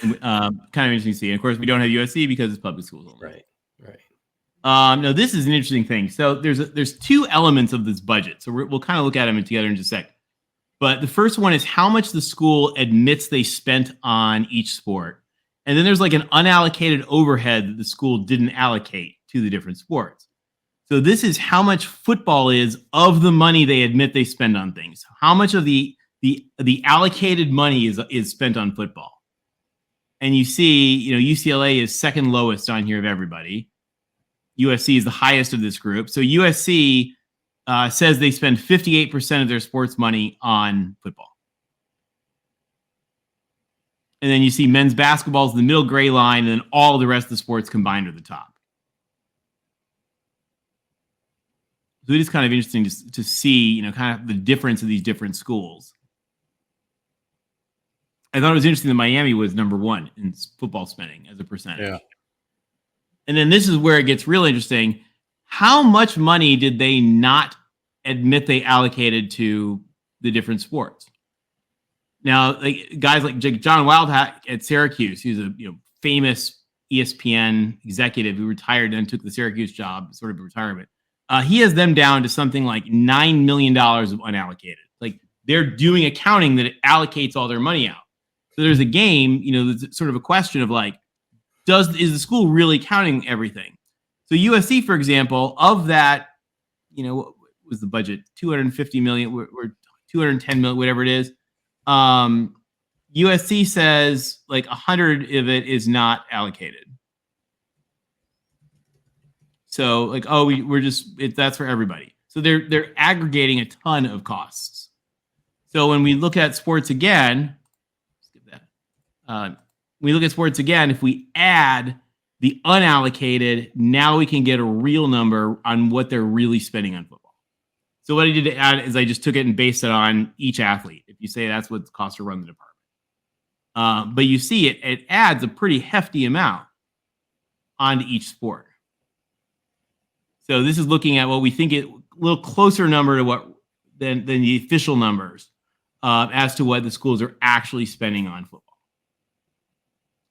Kind of interesting to see. And of course, we don't have USC because it's public schools only. Right. No, this is an interesting thing. So there's two elements of this budget. So we'll kind of look at them together in just a sec. But the first one is how much the school admits they spent on each sport. And then there's like an unallocated overhead that the school didn't allocate to the different sports. So this is how much football is of the money they admit they spend on things. How much of the allocated money is spent on football. And you see, UCLA is second lowest on here of everybody. USC is the highest of this group. So USC says they spend 58% of their sports money on football. And then you see men's basketball is the middle gray line, and then all the rest of the sports combined are the top. So it is kind of interesting to see, kind of the difference of these different schools. I thought it was interesting that Miami was number one in football spending as a percentage. Yeah. And then this is where it gets real interesting. How much money did they not admit they allocated to the different sports? Now, guys like John Wildhack at Syracuse, he's a famous ESPN executive who retired and took the Syracuse job, sort of a retirement. He has them down to something like $9 million of unallocated. Like they're doing accounting that it allocates all their money out. So there's a game, there's sort of a question of like, is the school really counting everything? So USC, for example, of that, what was the budget? 250 million or 210 million, whatever it is. USC says like 100 of it is not allocated. So like, that's for everybody. So they're aggregating a ton of costs. So when we look at sports again, if we add the unallocated, now we can get a real number on what they're really spending on football. So what I did to add is I just took it and based it on each athlete. If you say that's what it costs to run the department. But you see it adds a pretty hefty amount onto each sport. So this is looking at what we think a little closer number to than the official numbers as to what the schools are actually spending on football.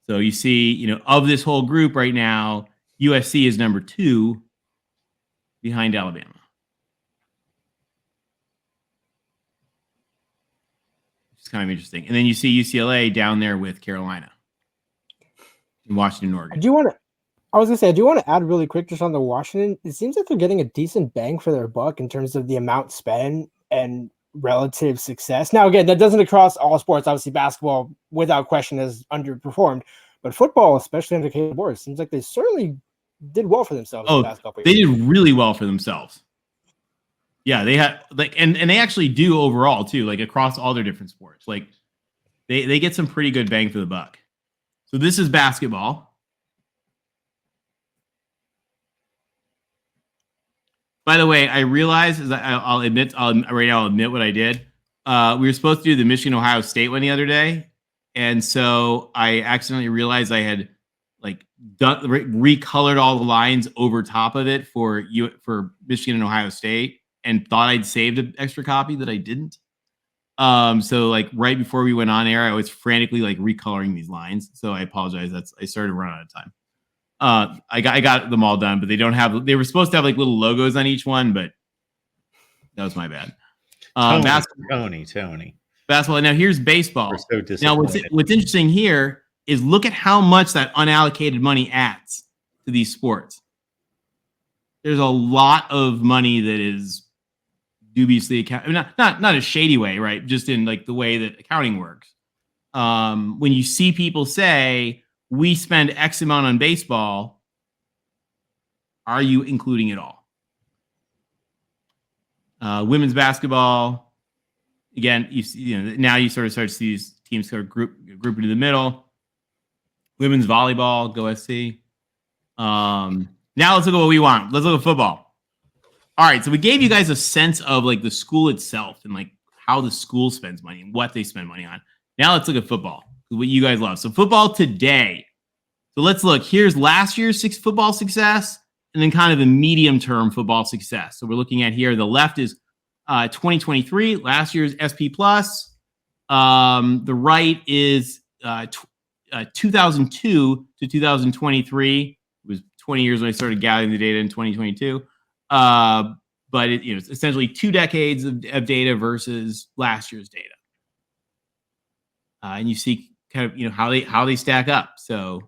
So you see, of this whole group right now, USC is number 2 behind Alabama. It's kind of interesting. And then you see UCLA down there with Carolina. in Washington, I Oregon. do want to. I was gonna say I do want to add really quick just on the Washington. It seems like they're getting a decent bang for their buck in terms of the amount spent and relative success. Now, again, that doesn't across all sports. Obviously, basketball, without question, has underperformed, but football, especially under Caleb Boris, seems like they certainly did well for themselves in the past couple They years. did really well for themselves. Yeah, they had like, and they actually do overall too, like across all their different sports. Like they get some pretty good bang for the buck. So this is basketball. By the way, I realize I'll admit what I did. We were supposed to do the Michigan Ohio State one the other day, and so I accidentally realized I had like recolored all the lines over top of it for Michigan and Ohio State, and thought I'd saved an extra copy that I didn't. So like right before we went on air, I was frantically like recoloring these lines. So I apologize. I started to run out of time. I got them all done, but they were supposed to have like little logos on each one, but that was my bad. Tony. Basketball. Now here's baseball. We're so Now what's interesting here is look at how much that unallocated money adds to these sports. There's a lot of money that is dubiously not a shady way, right? Just in like the way that accounting works. When you see people say we spend X amount on baseball, are you including it all? Women's basketball, again, now you sort of start to see these teams sort of group into the middle. Women's volleyball, go SC. Now let's look at what we want. Let's look at football. All right, so we gave you guys a sense of like the school itself and like how the school spends money and what they spend money on. Now let's look at football, what you guys love. So football today. So let's look. Here's last year's football success and then kind of the medium-term football success. So we're looking at here. The left is 2023, last year's SP+. The right is 2002 to 2023. It was 20 years when I started gathering the data in 2022. But it's essentially 2 decades of data versus last year's data. And you see kind of how they stack up. So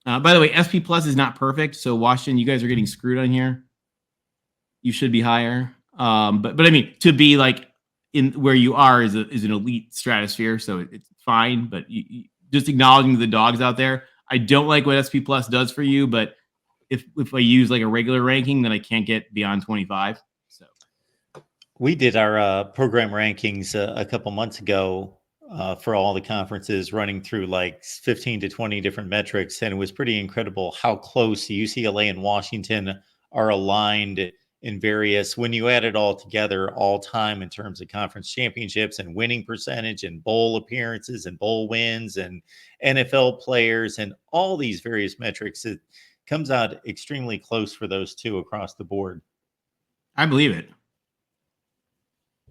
by the way, SP Plus is not perfect. So Washington, you guys are getting screwed on here. You should be higher. But I mean, to be like in where you are is an elite stratosphere. So it's fine. But just acknowledging the dogs out there. I don't like what SP Plus does for you, but if I use like a regular ranking, then I can't get beyond 25. So we did our program rankings a couple months ago for all the conferences, running through like 15 to 20 different metrics, and it was pretty incredible how close UCLA and Washington are aligned in various, when you add it all together, all time in terms of conference championships and winning percentage and bowl appearances and bowl wins and NFL players and all these various metrics. It comes out extremely close for those two across the board. I believe it.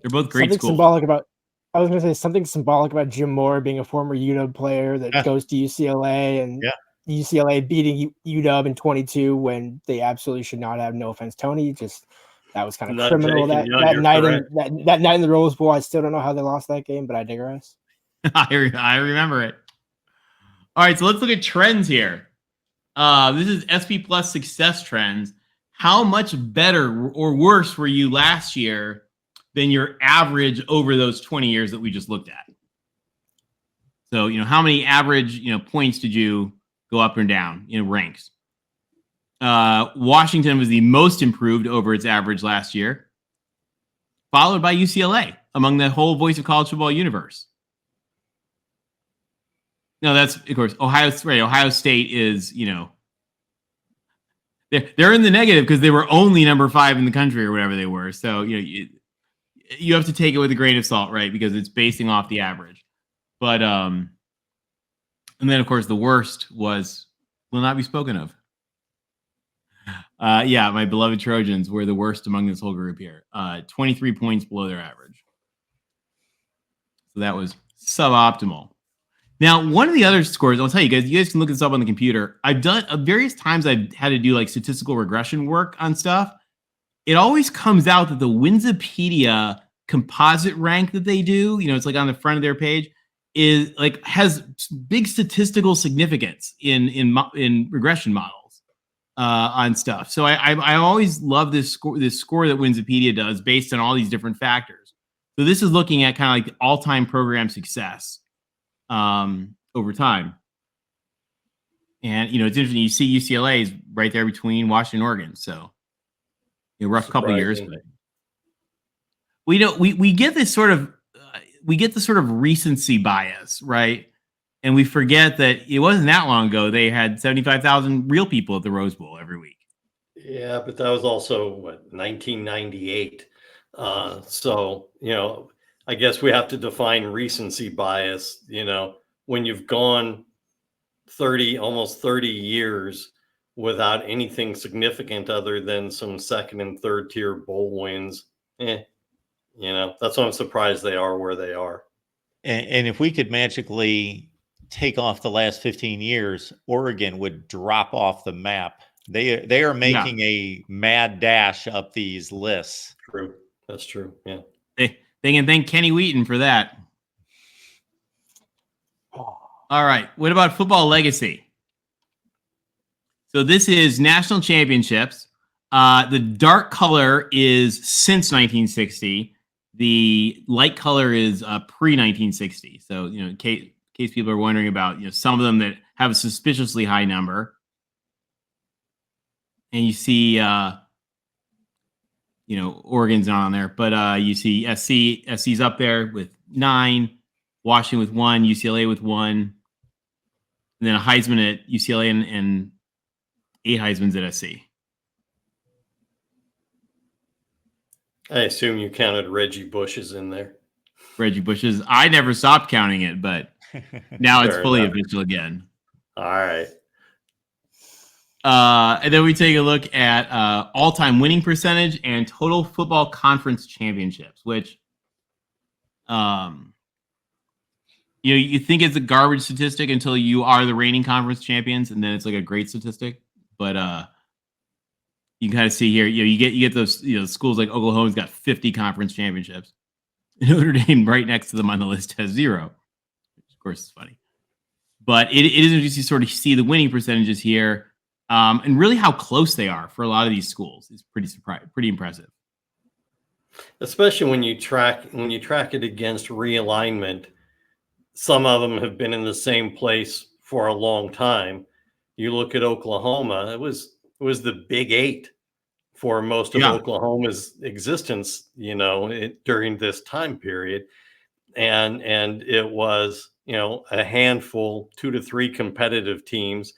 They're both great schools. I was going to say something symbolic about Jim Moore being a former UW player that goes to UCLA and UCLA beating UW in 22 when they absolutely should not have. No offense, Tony. Just that was kind of Not criminal that night in the Rose Bowl. I still don't know how they lost that game, but I digress. I remember it. All right, so let's look at trends here. This is SP Plus success trends. How much better or worse were you last year than your average over those 20 years that we just looked at? So, how many average, points did you go up and down, ranks? Washington was the most improved over its average last year, followed by UCLA among the whole Voice of College Football universe. No, that's, of course, Ohio State is, they're in the negative because they were only number 5 in the country or whatever they were. So, you have to take it with a grain of salt, right? Because it's basing off the average. But, and then, of course, the worst will not be spoken of. My beloved Trojans were the worst among this whole group here. 23 points below their average. So that was suboptimal. Now, one of the other scores, I'll tell you guys can look this up on the computer. I've done various times I've had to do like statistical regression work on stuff. It always comes out that the Winsipedia composite rank that they do, it's like on the front of their page, is like has big statistical significance in regression models on stuff. So I always love this score that Winsipedia does based on all these different factors. So this is looking at kind of like all-time program success over time. And it's interesting. You see UCLA is right there between Washington and Oregon. So rough couple of years. But we get this sort of recency bias, right? And we forget that it wasn't that long ago they had 75,000 real people at the Rose Bowl every week. Yeah, but that was also 1998. So I guess we have to define recency bias. When you've gone almost 30 years without anything significant other than some second and third tier bowl wins. That's why I'm surprised they are where they are. And if we could magically take off the last 15 years, Oregon would drop off the map. They are making a mad dash up these lists. True. That's true. Yeah. They can thank Kenny Wheaton for that. All right. What about football legacy? So this is national championships. The dark color is since 1960. The light color is pre-1960. So, in case people are wondering about, some of them that have a suspiciously high number. And you see, Oregon's not on there, but you see SC's up there with 9, Washington with 1, UCLA with 1, and then a Heisman at UCLA and 8 Heismans at SC. I assume you counted Reggie Bush's in there. Reggie Bush's. I never stopped counting it, but now it's fully official again. All right. And then we take a look at all-time winning percentage and total football conference championships, which, you think it's a garbage statistic until you are the reigning conference champions, and then it's like a great statistic. But you can kind of see here, you get those, schools like Oklahoma's got 50 conference championships. Notre Dame right next to them on the list has 0. Which of course is funny. But it is interesting to sort of see the winning percentages here. And really how close they are for a lot of these schools is pretty impressive. Especially when you track it against realignment. Some of them have been in the same place for a long time. You look at Oklahoma, it was the Big 8 for most of Oklahoma's existence, during this time period. And it was, a handful, 2 to 3 competitive teams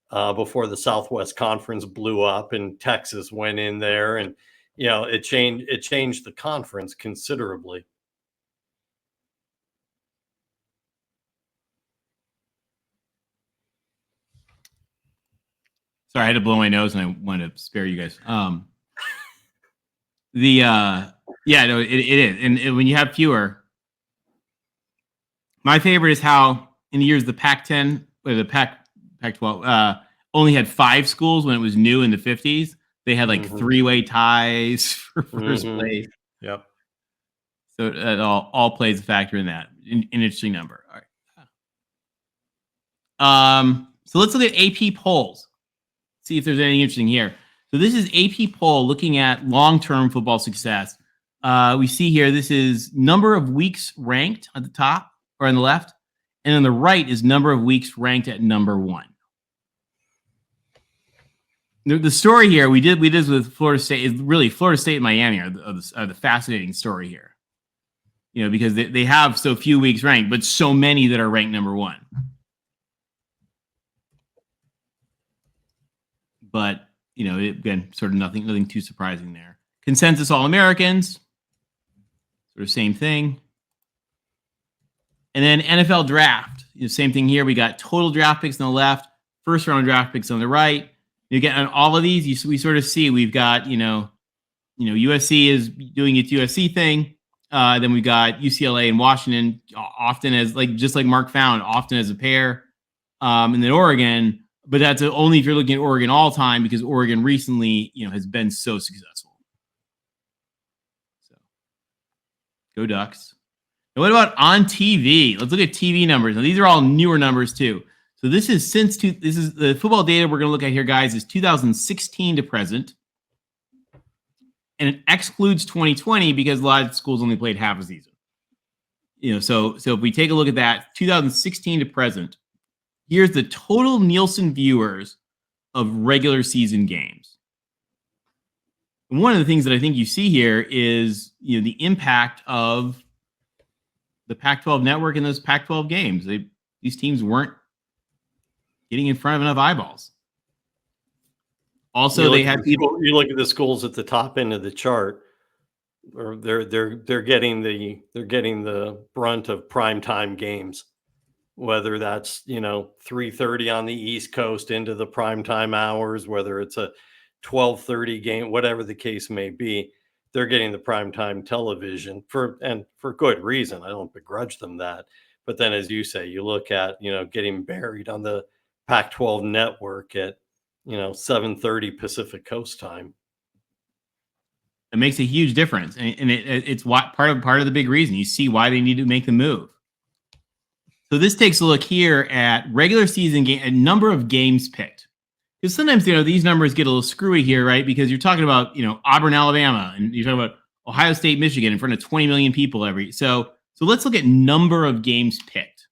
before the Southwest Conference blew up and Texas went in there, and it changed the conference considerably. Sorry, I had to blow my nose and I wanted to spare you guys. It is. And when you have fewer, my favorite is how in the years the Pac-10 or the Pac-12 only had 5 schools when it was new in the 50s. They had like 3-way ties for first place. Yep. So it all plays a factor in that. An interesting number. All right. So let's look at AP polls. See if there's anything interesting here. So this is AP poll looking at long-term football success. We see here, this is number of weeks ranked at the top or on the left. And on the right is number of weeks ranked at number 1. The story here, we did this with Florida State, is really Florida State and Miami are the fascinating story here. Because they have so few weeks ranked, but so many that are ranked number 1. But, again, sort of nothing too surprising there. Consensus All-Americans, sort of same thing. And then NFL draft, same thing here. We got total draft picks on the left, first round draft picks on the right. You get on all of these, we sort of see we've got, USC is doing its USC thing. Then we got UCLA and Washington often as just like Mark found, often as a pair. And then Oregon. But that's only if you're looking at Oregon all time, because Oregon recently, has been so successful. So, go Ducks. And what about on TV? Let's look at TV numbers. Now, these are all newer numbers too. So this is this is the football data we're going to look at here, guys, is 2016 to present. And it excludes 2020 because a lot of schools only played half a season. So if we take a look at that, 2016 to present, here's the total Nielsen viewers of regular season games. And one of the things that I think you see here is, the impact of the Pac-12 network in those Pac-12 games. These teams weren't getting in front of enough eyeballs. Also, they had people. You look at the schools at the top end of the chart, or they're getting the brunt of primetime games, whether that's 3:30 on the East Coast into the primetime hours, whether it's a 12:30 game, whatever the case may be. They're getting the primetime television for good reason. I don't begrudge them that. But then, as you say, you look at, getting buried on the Pac-12 network at, 7:30 Pacific Coast time. It makes a huge difference. And it's part of the big reason. You see why they need to make the move. So this takes a look here at regular season game, a number of games picked. Because sometimes, these numbers get a little screwy here, right? Because you're talking about, Auburn, Alabama, and you're talking about Ohio State, Michigan in front of 20 million people So let's look at number of games picked.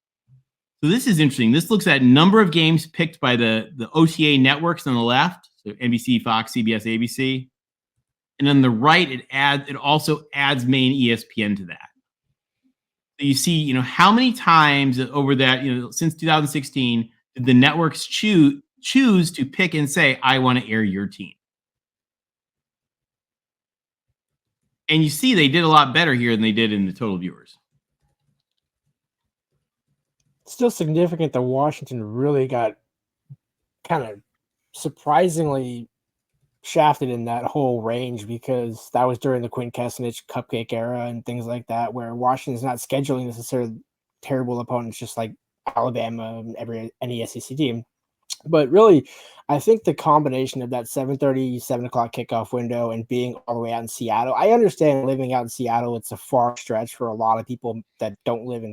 So this is interesting. This looks at number of games picked by the OTA networks on the left. So NBC, Fox, CBS, ABC. And on the right, it also adds main ESPN to that. So you see, how many times over that, since 2016, did the networks choose to pick and say, I want to air your team. And you see they did a lot better here than they did in the total viewers. Still significant that Washington really got kind of surprisingly shafted in that whole range, because that was during the Quinn Kessenich cupcake era and things like that, where Washington's not scheduling necessarily terrible opponents just like Alabama and any SEC team. But really, I think the combination of that 7:30, 7 o'clock kickoff window and being all the way out in Seattle, I understand living out in Seattle, it's a far stretch for a lot of people that don't live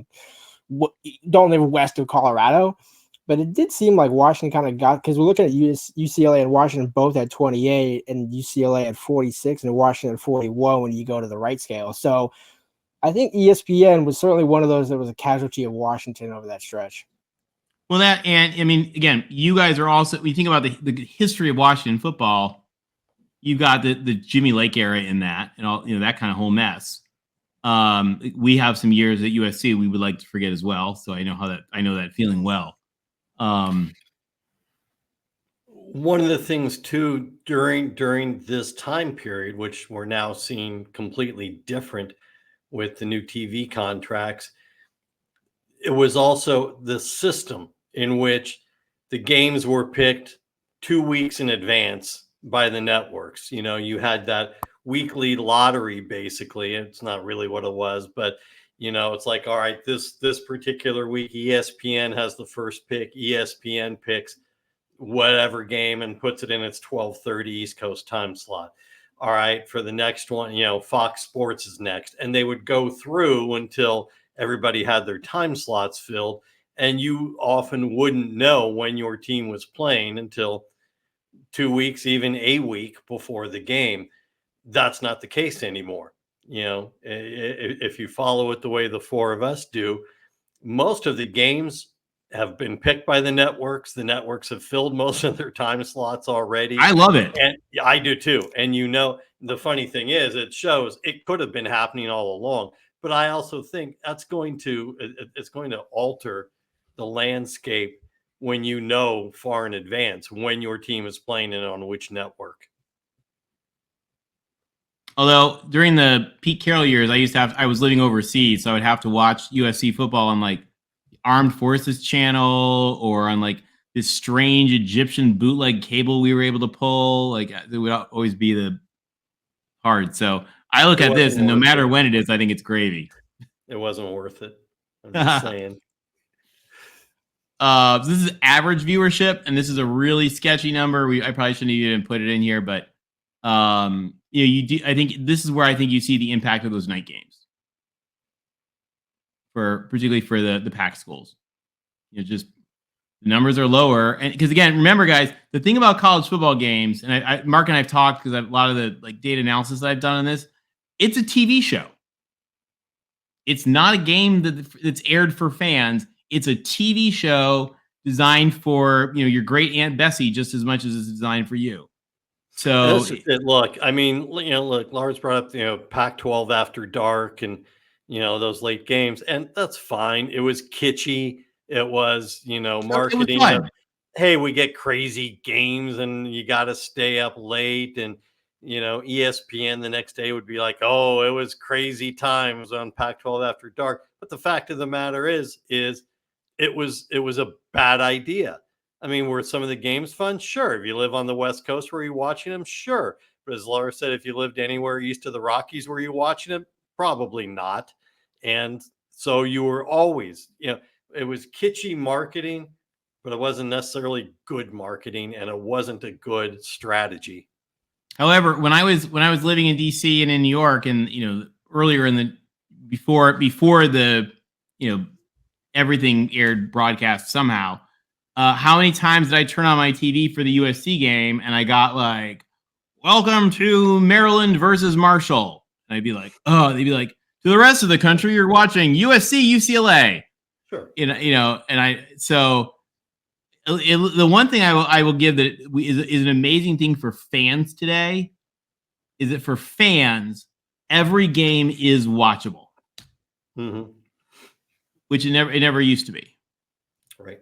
west of Colorado. But it did seem like Washington kind of got, because we're looking at UCLA and Washington both at 28 and UCLA at 46 and Washington at 41 when you go to the right scale. So I think ESPN was certainly one of those that was a casualty of Washington over that stretch. Well, again, you guys are also, when you think about the history of Washington football, you've got the Jimmy Lake era in that, and all, that kind of whole mess. We have some years at USC we would like to forget as well. So I know that feeling well. One of the things too, during this time period, which we're now seeing completely different with the new TV contracts, it was also the system in which the games were picked 2 weeks in advance by the networks. You had that weekly lottery, basically. It's not really what it was, but it's like, all right, this particular week, ESPN has the first pick. ESPN picks whatever game and puts it in its 12:30 East Coast time slot. All right, for the next one, Fox Sports is next. And they would go through until everybody had their time slots filled. And you often wouldn't know when your team was playing until 2 weeks, even a week before the game. That's not the case anymore. If you follow it the way the four of us do, most of the games have been picked by the networks. The networks have filled most of their time slots already. I love it. And I do too. And the funny thing is, it shows it could have been happening all along. But I also think it's going to alter the landscape when far in advance when your team is playing it on which network. Although during the Pete Carroll years, I was living overseas, so I would have to watch USC football on like Armed Forces channel or on like this strange Egyptian bootleg cable we were able to pull. Like it would always be the hard. So I look at this, and no matter when it is, I think it's gravy. It wasn't worth it. I'm just saying. This is average viewership, and this is a really sketchy number. I probably shouldn't even put it in here, but you do. I think this is where I think you see the impact of those night games. particularly for the Pac schools. Just the numbers are lower, and because again, remember, guys, the thing about college football games, and Mark and I've talked because a lot of the data analysis that I've done on this, it's a TV show. It's not a game that's aired for fans. It's a TV show designed for your great Aunt Bessie just as much as it's designed for you. So look, I mean, look, Lars brought up Pac-12 after dark and those late games, and that's fine. It was kitschy. It was marketing. It was hey, we get crazy games, and you got to stay up late, and ESPN the next day would be like, oh, it was crazy times on Pac-12 after dark. But the fact of the matter is it was a bad idea. I mean, were some of the games fun? Sure. If you live on the West Coast, were you watching them? Sure. But as Laura said, if you lived anywhere east of the Rockies, were you watching them? Probably not. And so you were always, it was kitschy marketing, but it wasn't necessarily good marketing, and it wasn't a good strategy. However, when I was living in DC and in New York, and earlier in the before the everything aired broadcast somehow, how many times did I turn on my TV for the USC game and I got like, "Welcome to Maryland versus Marshall," and I'd be like, "Oh," they'd be like, "To the rest of the country, you're watching USC UCLA." Sure. The one thing I will give that is an amazing thing for fans today is that for fans, every game is watchable, which it never used to be. Right.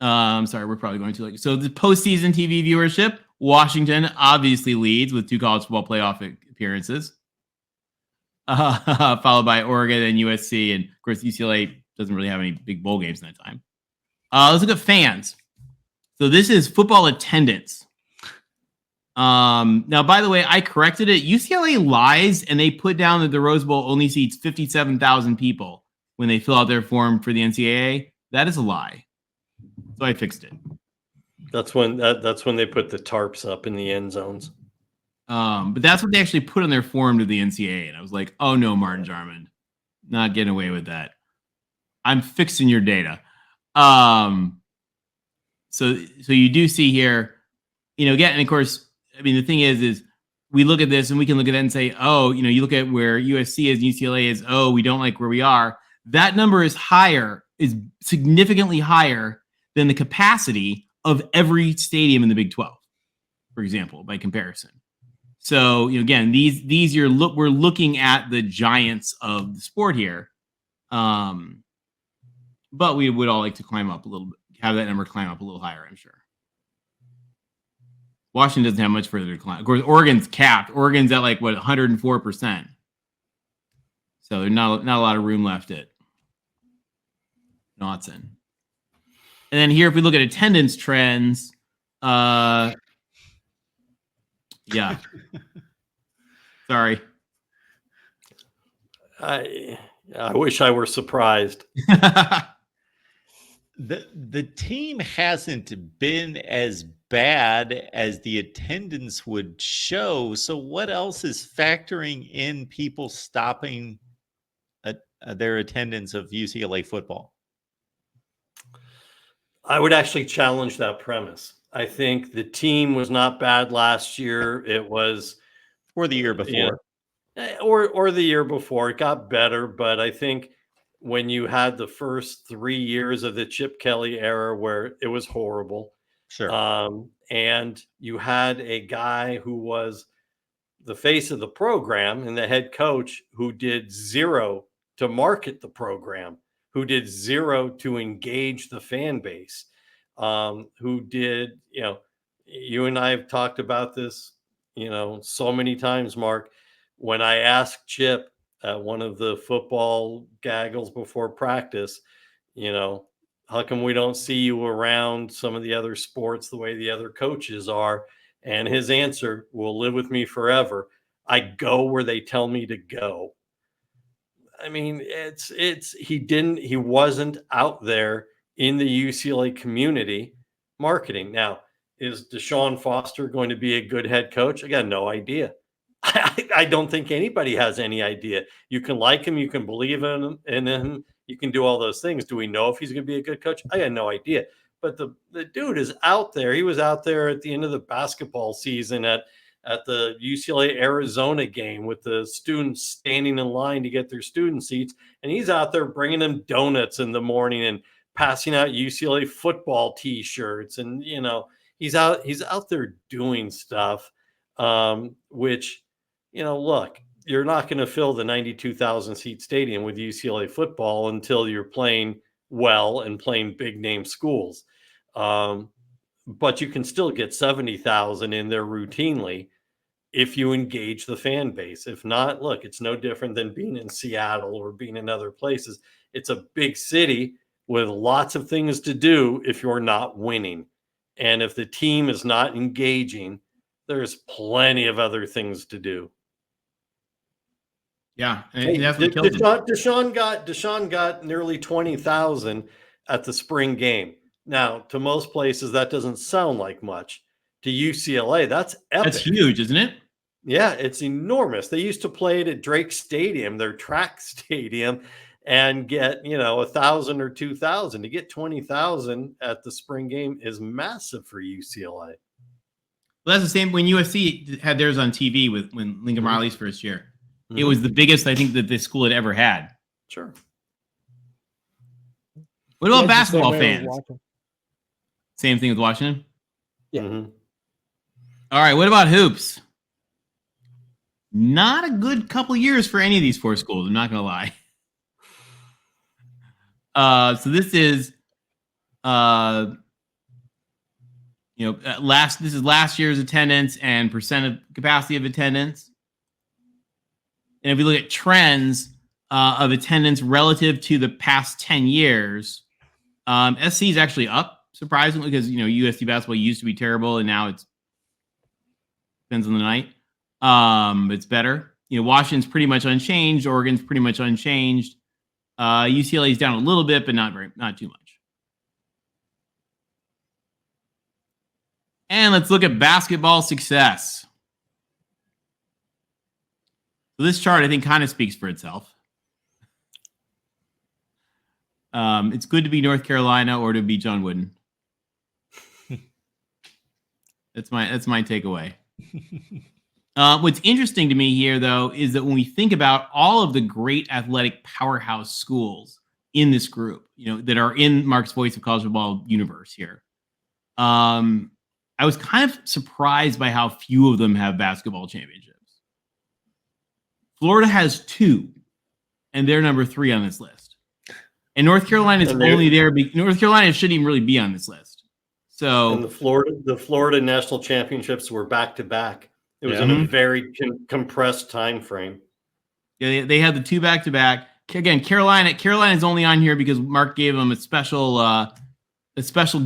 Sorry, we're probably going to so the postseason TV viewership, Washington obviously leads with 2 college football playoff appearances, followed by Oregon and USC, and of course UCLA doesn't really have any big bowl games in that time. Let's look at fans. So this is football attendance. Now, by the way, I corrected it. UCLA lies, and they put down that the Rose Bowl only seats 57,000 people when they fill out their form for the NCAA. That is a lie. So I fixed it. That's when they put the tarps up in the end zones. But that's what they actually put on their form to the NCAA, and I was like, "Oh no, Martin Jarman, not getting away with that. I'm fixing your data." So you do see here, again, and of course, I mean, the thing is we look at this and we can look at that and say, oh, you look at where USC is and UCLA is, oh, we don't like where we are. That number is significantly higher than the capacity of every stadium in the Big 12, for example, by comparison. So, again, we're looking at the giants of the sport here. But we would all like to climb up a little bit, have that number climb up a little higher, I'm sure. Washington doesn't have much further to climb. Of course, Oregon's capped. Oregon's at 104%. So there's not a lot of room left at Knotson. And then here, if we look at attendance trends, yeah. Sorry. I wish I were surprised. The team hasn't been as bad as the attendance would show. So what else is factoring in people stopping their attendance of UCLA football? I would actually challenge that premise. I think the team was not bad last year. It was, or the year before, or the year before. It got better, but I think when you had the first 3 years of the Chip Kelly era where it was horrible, sure, and you had a guy who was the face of the program and the head coach who did zero to market the program, who did zero to engage the fan base, who did, you and I have talked about this, so many times, Mark. When I asked Chip at one of the football gaggles before practice, how come we don't see you around some of the other sports the way the other coaches are? And his answer will live with me forever. I go where they tell me to go. I mean, he wasn't out there in the UCLA community marketing. Now, is Deshaun Foster going to be a good head coach? I got no idea. I don't think anybody has any idea. You can like him, you can believe in him, You can do all those things. Do we know if he's going to be a good coach? I had no idea. But the dude is out there. He was out there at the end of the basketball season at the UCLA Arizona game with the students standing in line to get their student seats. And he's out there bringing them donuts in the morning and passing out UCLA football T-shirts. And, you know, he's out there doing stuff, which, you know, look, you're not going to fill the 92,000 seat stadium with UCLA football until you're playing well and playing big name schools. But you can still get 70,000 in there routinely if you engage the fan base. If not, look, it's no different than being in Seattle or being in other places. It's a big city with lots of things to do if you're not winning. And if the team is not engaging, there's plenty of other things to do. Yeah, and that's what killed him. Deshaun got nearly 20,000 at the spring game. Now, to most places, that doesn't sound like much. To UCLA, that's epic. That's huge, isn't it? Yeah, it's enormous. They used to play it at Drake Stadium, their track stadium, and get, you know, 1,000 or 2,000. To get 20,000 at the spring game is massive for UCLA. Well, that's the same when USC had theirs on TV when Lincoln Riley's first year. It was the biggest I think that this school had ever had. Sure. What about basketball fans? Same thing with Washington? Yeah. Mm-hmm. All right, what about hoops? Not a good couple years for any of these four schools, I'm not going to lie. So this is this is last year's attendance and percent of capacity of attendance. And if we look at trends of attendance relative to the past 10 years, SC is actually up, surprisingly, because, you know, USC basketball used to be terrible, and now it's depends on the night. It's better. You know, Washington's pretty much unchanged. Oregon's pretty much unchanged. UCLA's down a little bit, but not too much. And let's look at basketball success. So this chart, I think, kind of speaks for itself. It's good to be North Carolina or to be John Wooden. That's my takeaway. What's interesting to me here, though, is that when we think about all of the great athletic powerhouse schools in this group, you know, that are in Mark's Voice of College Football universe here, I was kind of surprised by how few of them have basketball championships. Florida has 2, and they're number 3 on this list. And North Carolina is only there. North Carolina shouldn't even really be on this list. So, and the Florida national championships were back to back. It was in a very compressed time frame. Yeah, they had the 2 back to back. Again, Carolina's only on here because Mark gave them a special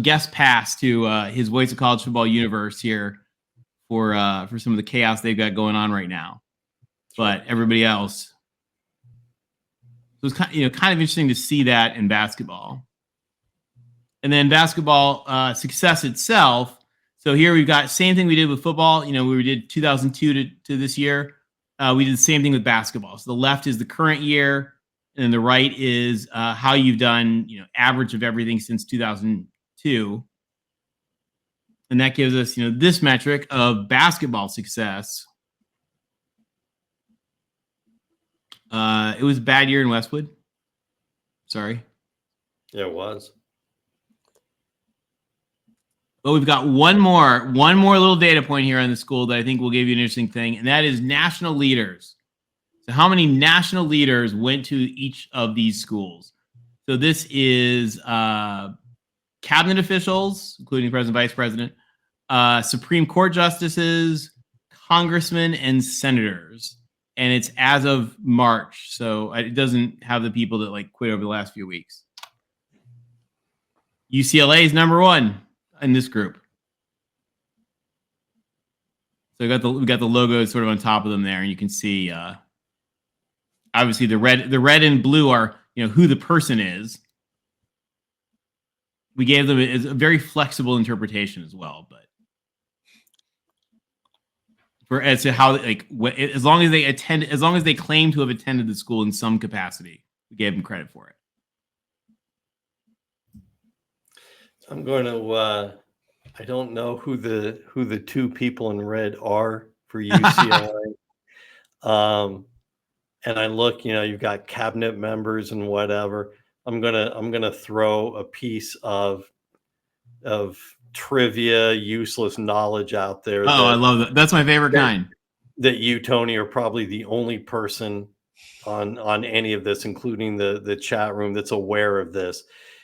guest pass to his Voice of College Football universe here for some of the chaos they've got going on right now. But everybody else, it was kind of interesting to see that in basketball. And then basketball success itself. So here we've got same thing we did with football. You know, we did 2002 to this year. We did the same thing with basketball. So the left is the current year, and the right is how you've done, you know, average of everything since 2002. And that gives us, you know, this metric of basketball success. It was a bad year in Westwood. Sorry. Yeah, it was. But we've got one more little data point here on the school that I think will give you an interesting thing, and that is national leaders. So how many national leaders went to each of these schools? So this is cabinet officials, including president, vice president, Supreme Court justices, congressmen, and senators. And it's as of March, so it doesn't have the people that like quit over the last few weeks. UCLA is number 1 in this group. So we got the logos sort of on top of them there, and you can see obviously the red and blue are, you know, who the person is. We gave them a very flexible interpretation as well, but as to how, like, as long as they claim to have attended the school in some capacity, we gave them credit for it. I'm going to. I don't know who the two people in red are for UCLA. And I look, you've got cabinet members and whatever. I'm gonna throw a piece of trivia, useless knowledge out there. Oh, I love that. That's my favorite kind. That you, Tony, are probably the only person on any of this, including the chat room, that's aware of this.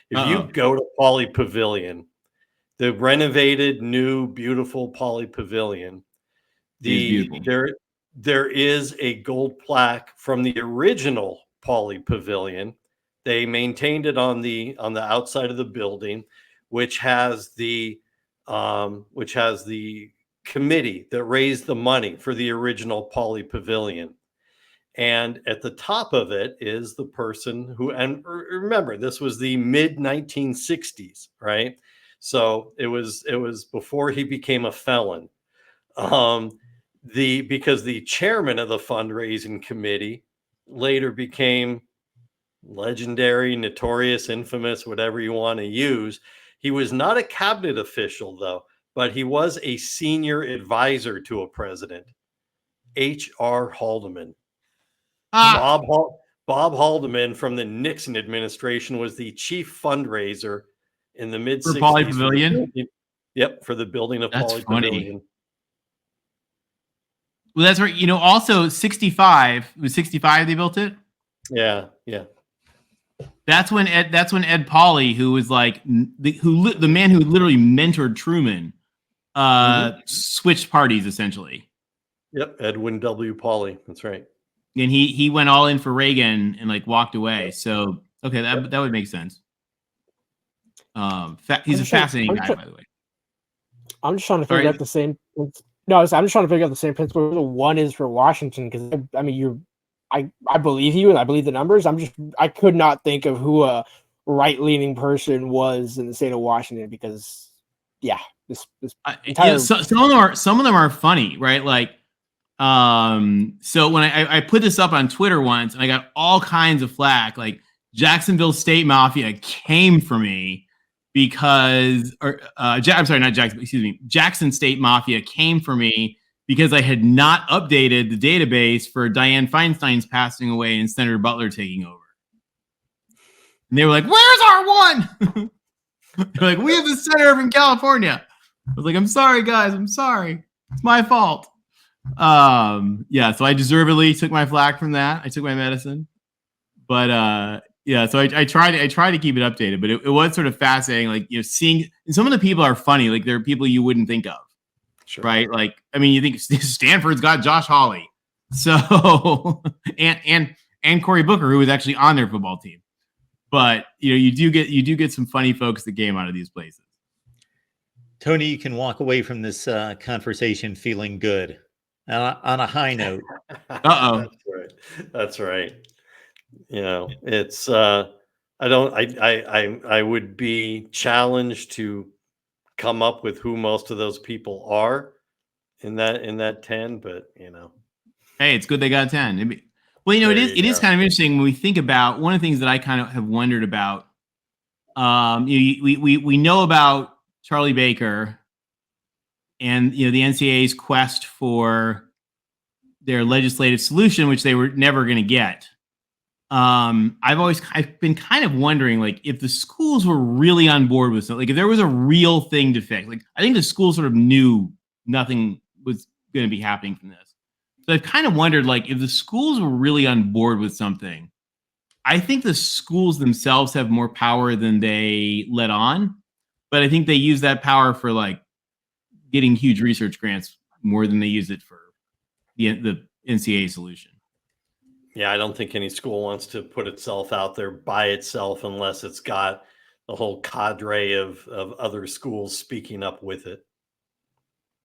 If you go to Poly Pavilion, the renovated, new, beautiful Poly Pavilion, there is a gold plaque from the original Poly Pavilion. They maintained it on the outside of the building, which has the committee that raised the money for the original Poly Pavilion. And at the top of it is the person who, and remember, this was the mid 1960s, right? So it was before he became a felon. Because the chairman of the fundraising committee later became legendary, notorious, infamous, whatever you want to use. He was not a cabinet official, though, but he was a senior advisor to a president, H.R. Haldeman. Bob Haldeman from the Nixon administration was the chief fundraiser in the mid-60s. For Poly Pavilion? Yep, for the building of Poly Pavilion. Well, that's right. Also 65, it was 65 they built it? Yeah. That's when Ed Pauly, who was like the man who literally mentored Truman, switched parties essentially. Yep, Edwin W. Pauly. That's right. And he went all in for Reagan and like walked away. So okay, that would make sense. He's a fascinating guy, by the way. I'm just trying to figure out the same. No, I'm just trying to figure out the same principle. The one is for Washington because I believe you and I believe the numbers. I could not think of who a right-leaning person was in the state of Washington because some of them are funny, right? Like so when I put this up on Twitter once and I got all kinds of flack, like Jacksonville State Mafia came for me because Jackson State Mafia came for me because I had not updated the database for Dianne Feinstein's passing away and Senator Butler taking over. And they were like, "Where's our one?" They're like, "We have a senator from California." I was like, "I'm sorry, guys. I'm sorry. It's my fault." So I deservedly took my flack from that. I took my medicine, but so I try to keep it updated, but it was sort of fascinating, like seeing, and some of the people are funny, like they're people you wouldn't think of, sure. Right? Like you think Stanford's got Josh Hawley, so and Cory Booker, who was actually on their football team, but you do get some funny folks that came out of these places. Tony, you can walk away from this conversation feeling good. On a high note. That's right. It's I would be challenged to come up with who most of those people are in that 10, but hey, it's good they got 10. It is kind of interesting when we think about one of the things that I kind of have wondered about. We know about Charlie Baker and the NCAA's quest for their legislative solution, which they were never going to get. I've been kind of wondering, like, if the schools were really on board with something, like if there was a real thing to fix. Like, I think the schools sort of knew nothing was going to be happening from this. So I've kind of wondered, like, if the schools were really on board with something, I think the schools themselves have more power than they let on. But I think they use that power for like getting huge research grants more than they use it for the NCAA solution. Yeah, I don't think any school wants to put itself out there by itself unless it's got the whole cadre of other schools speaking up with it.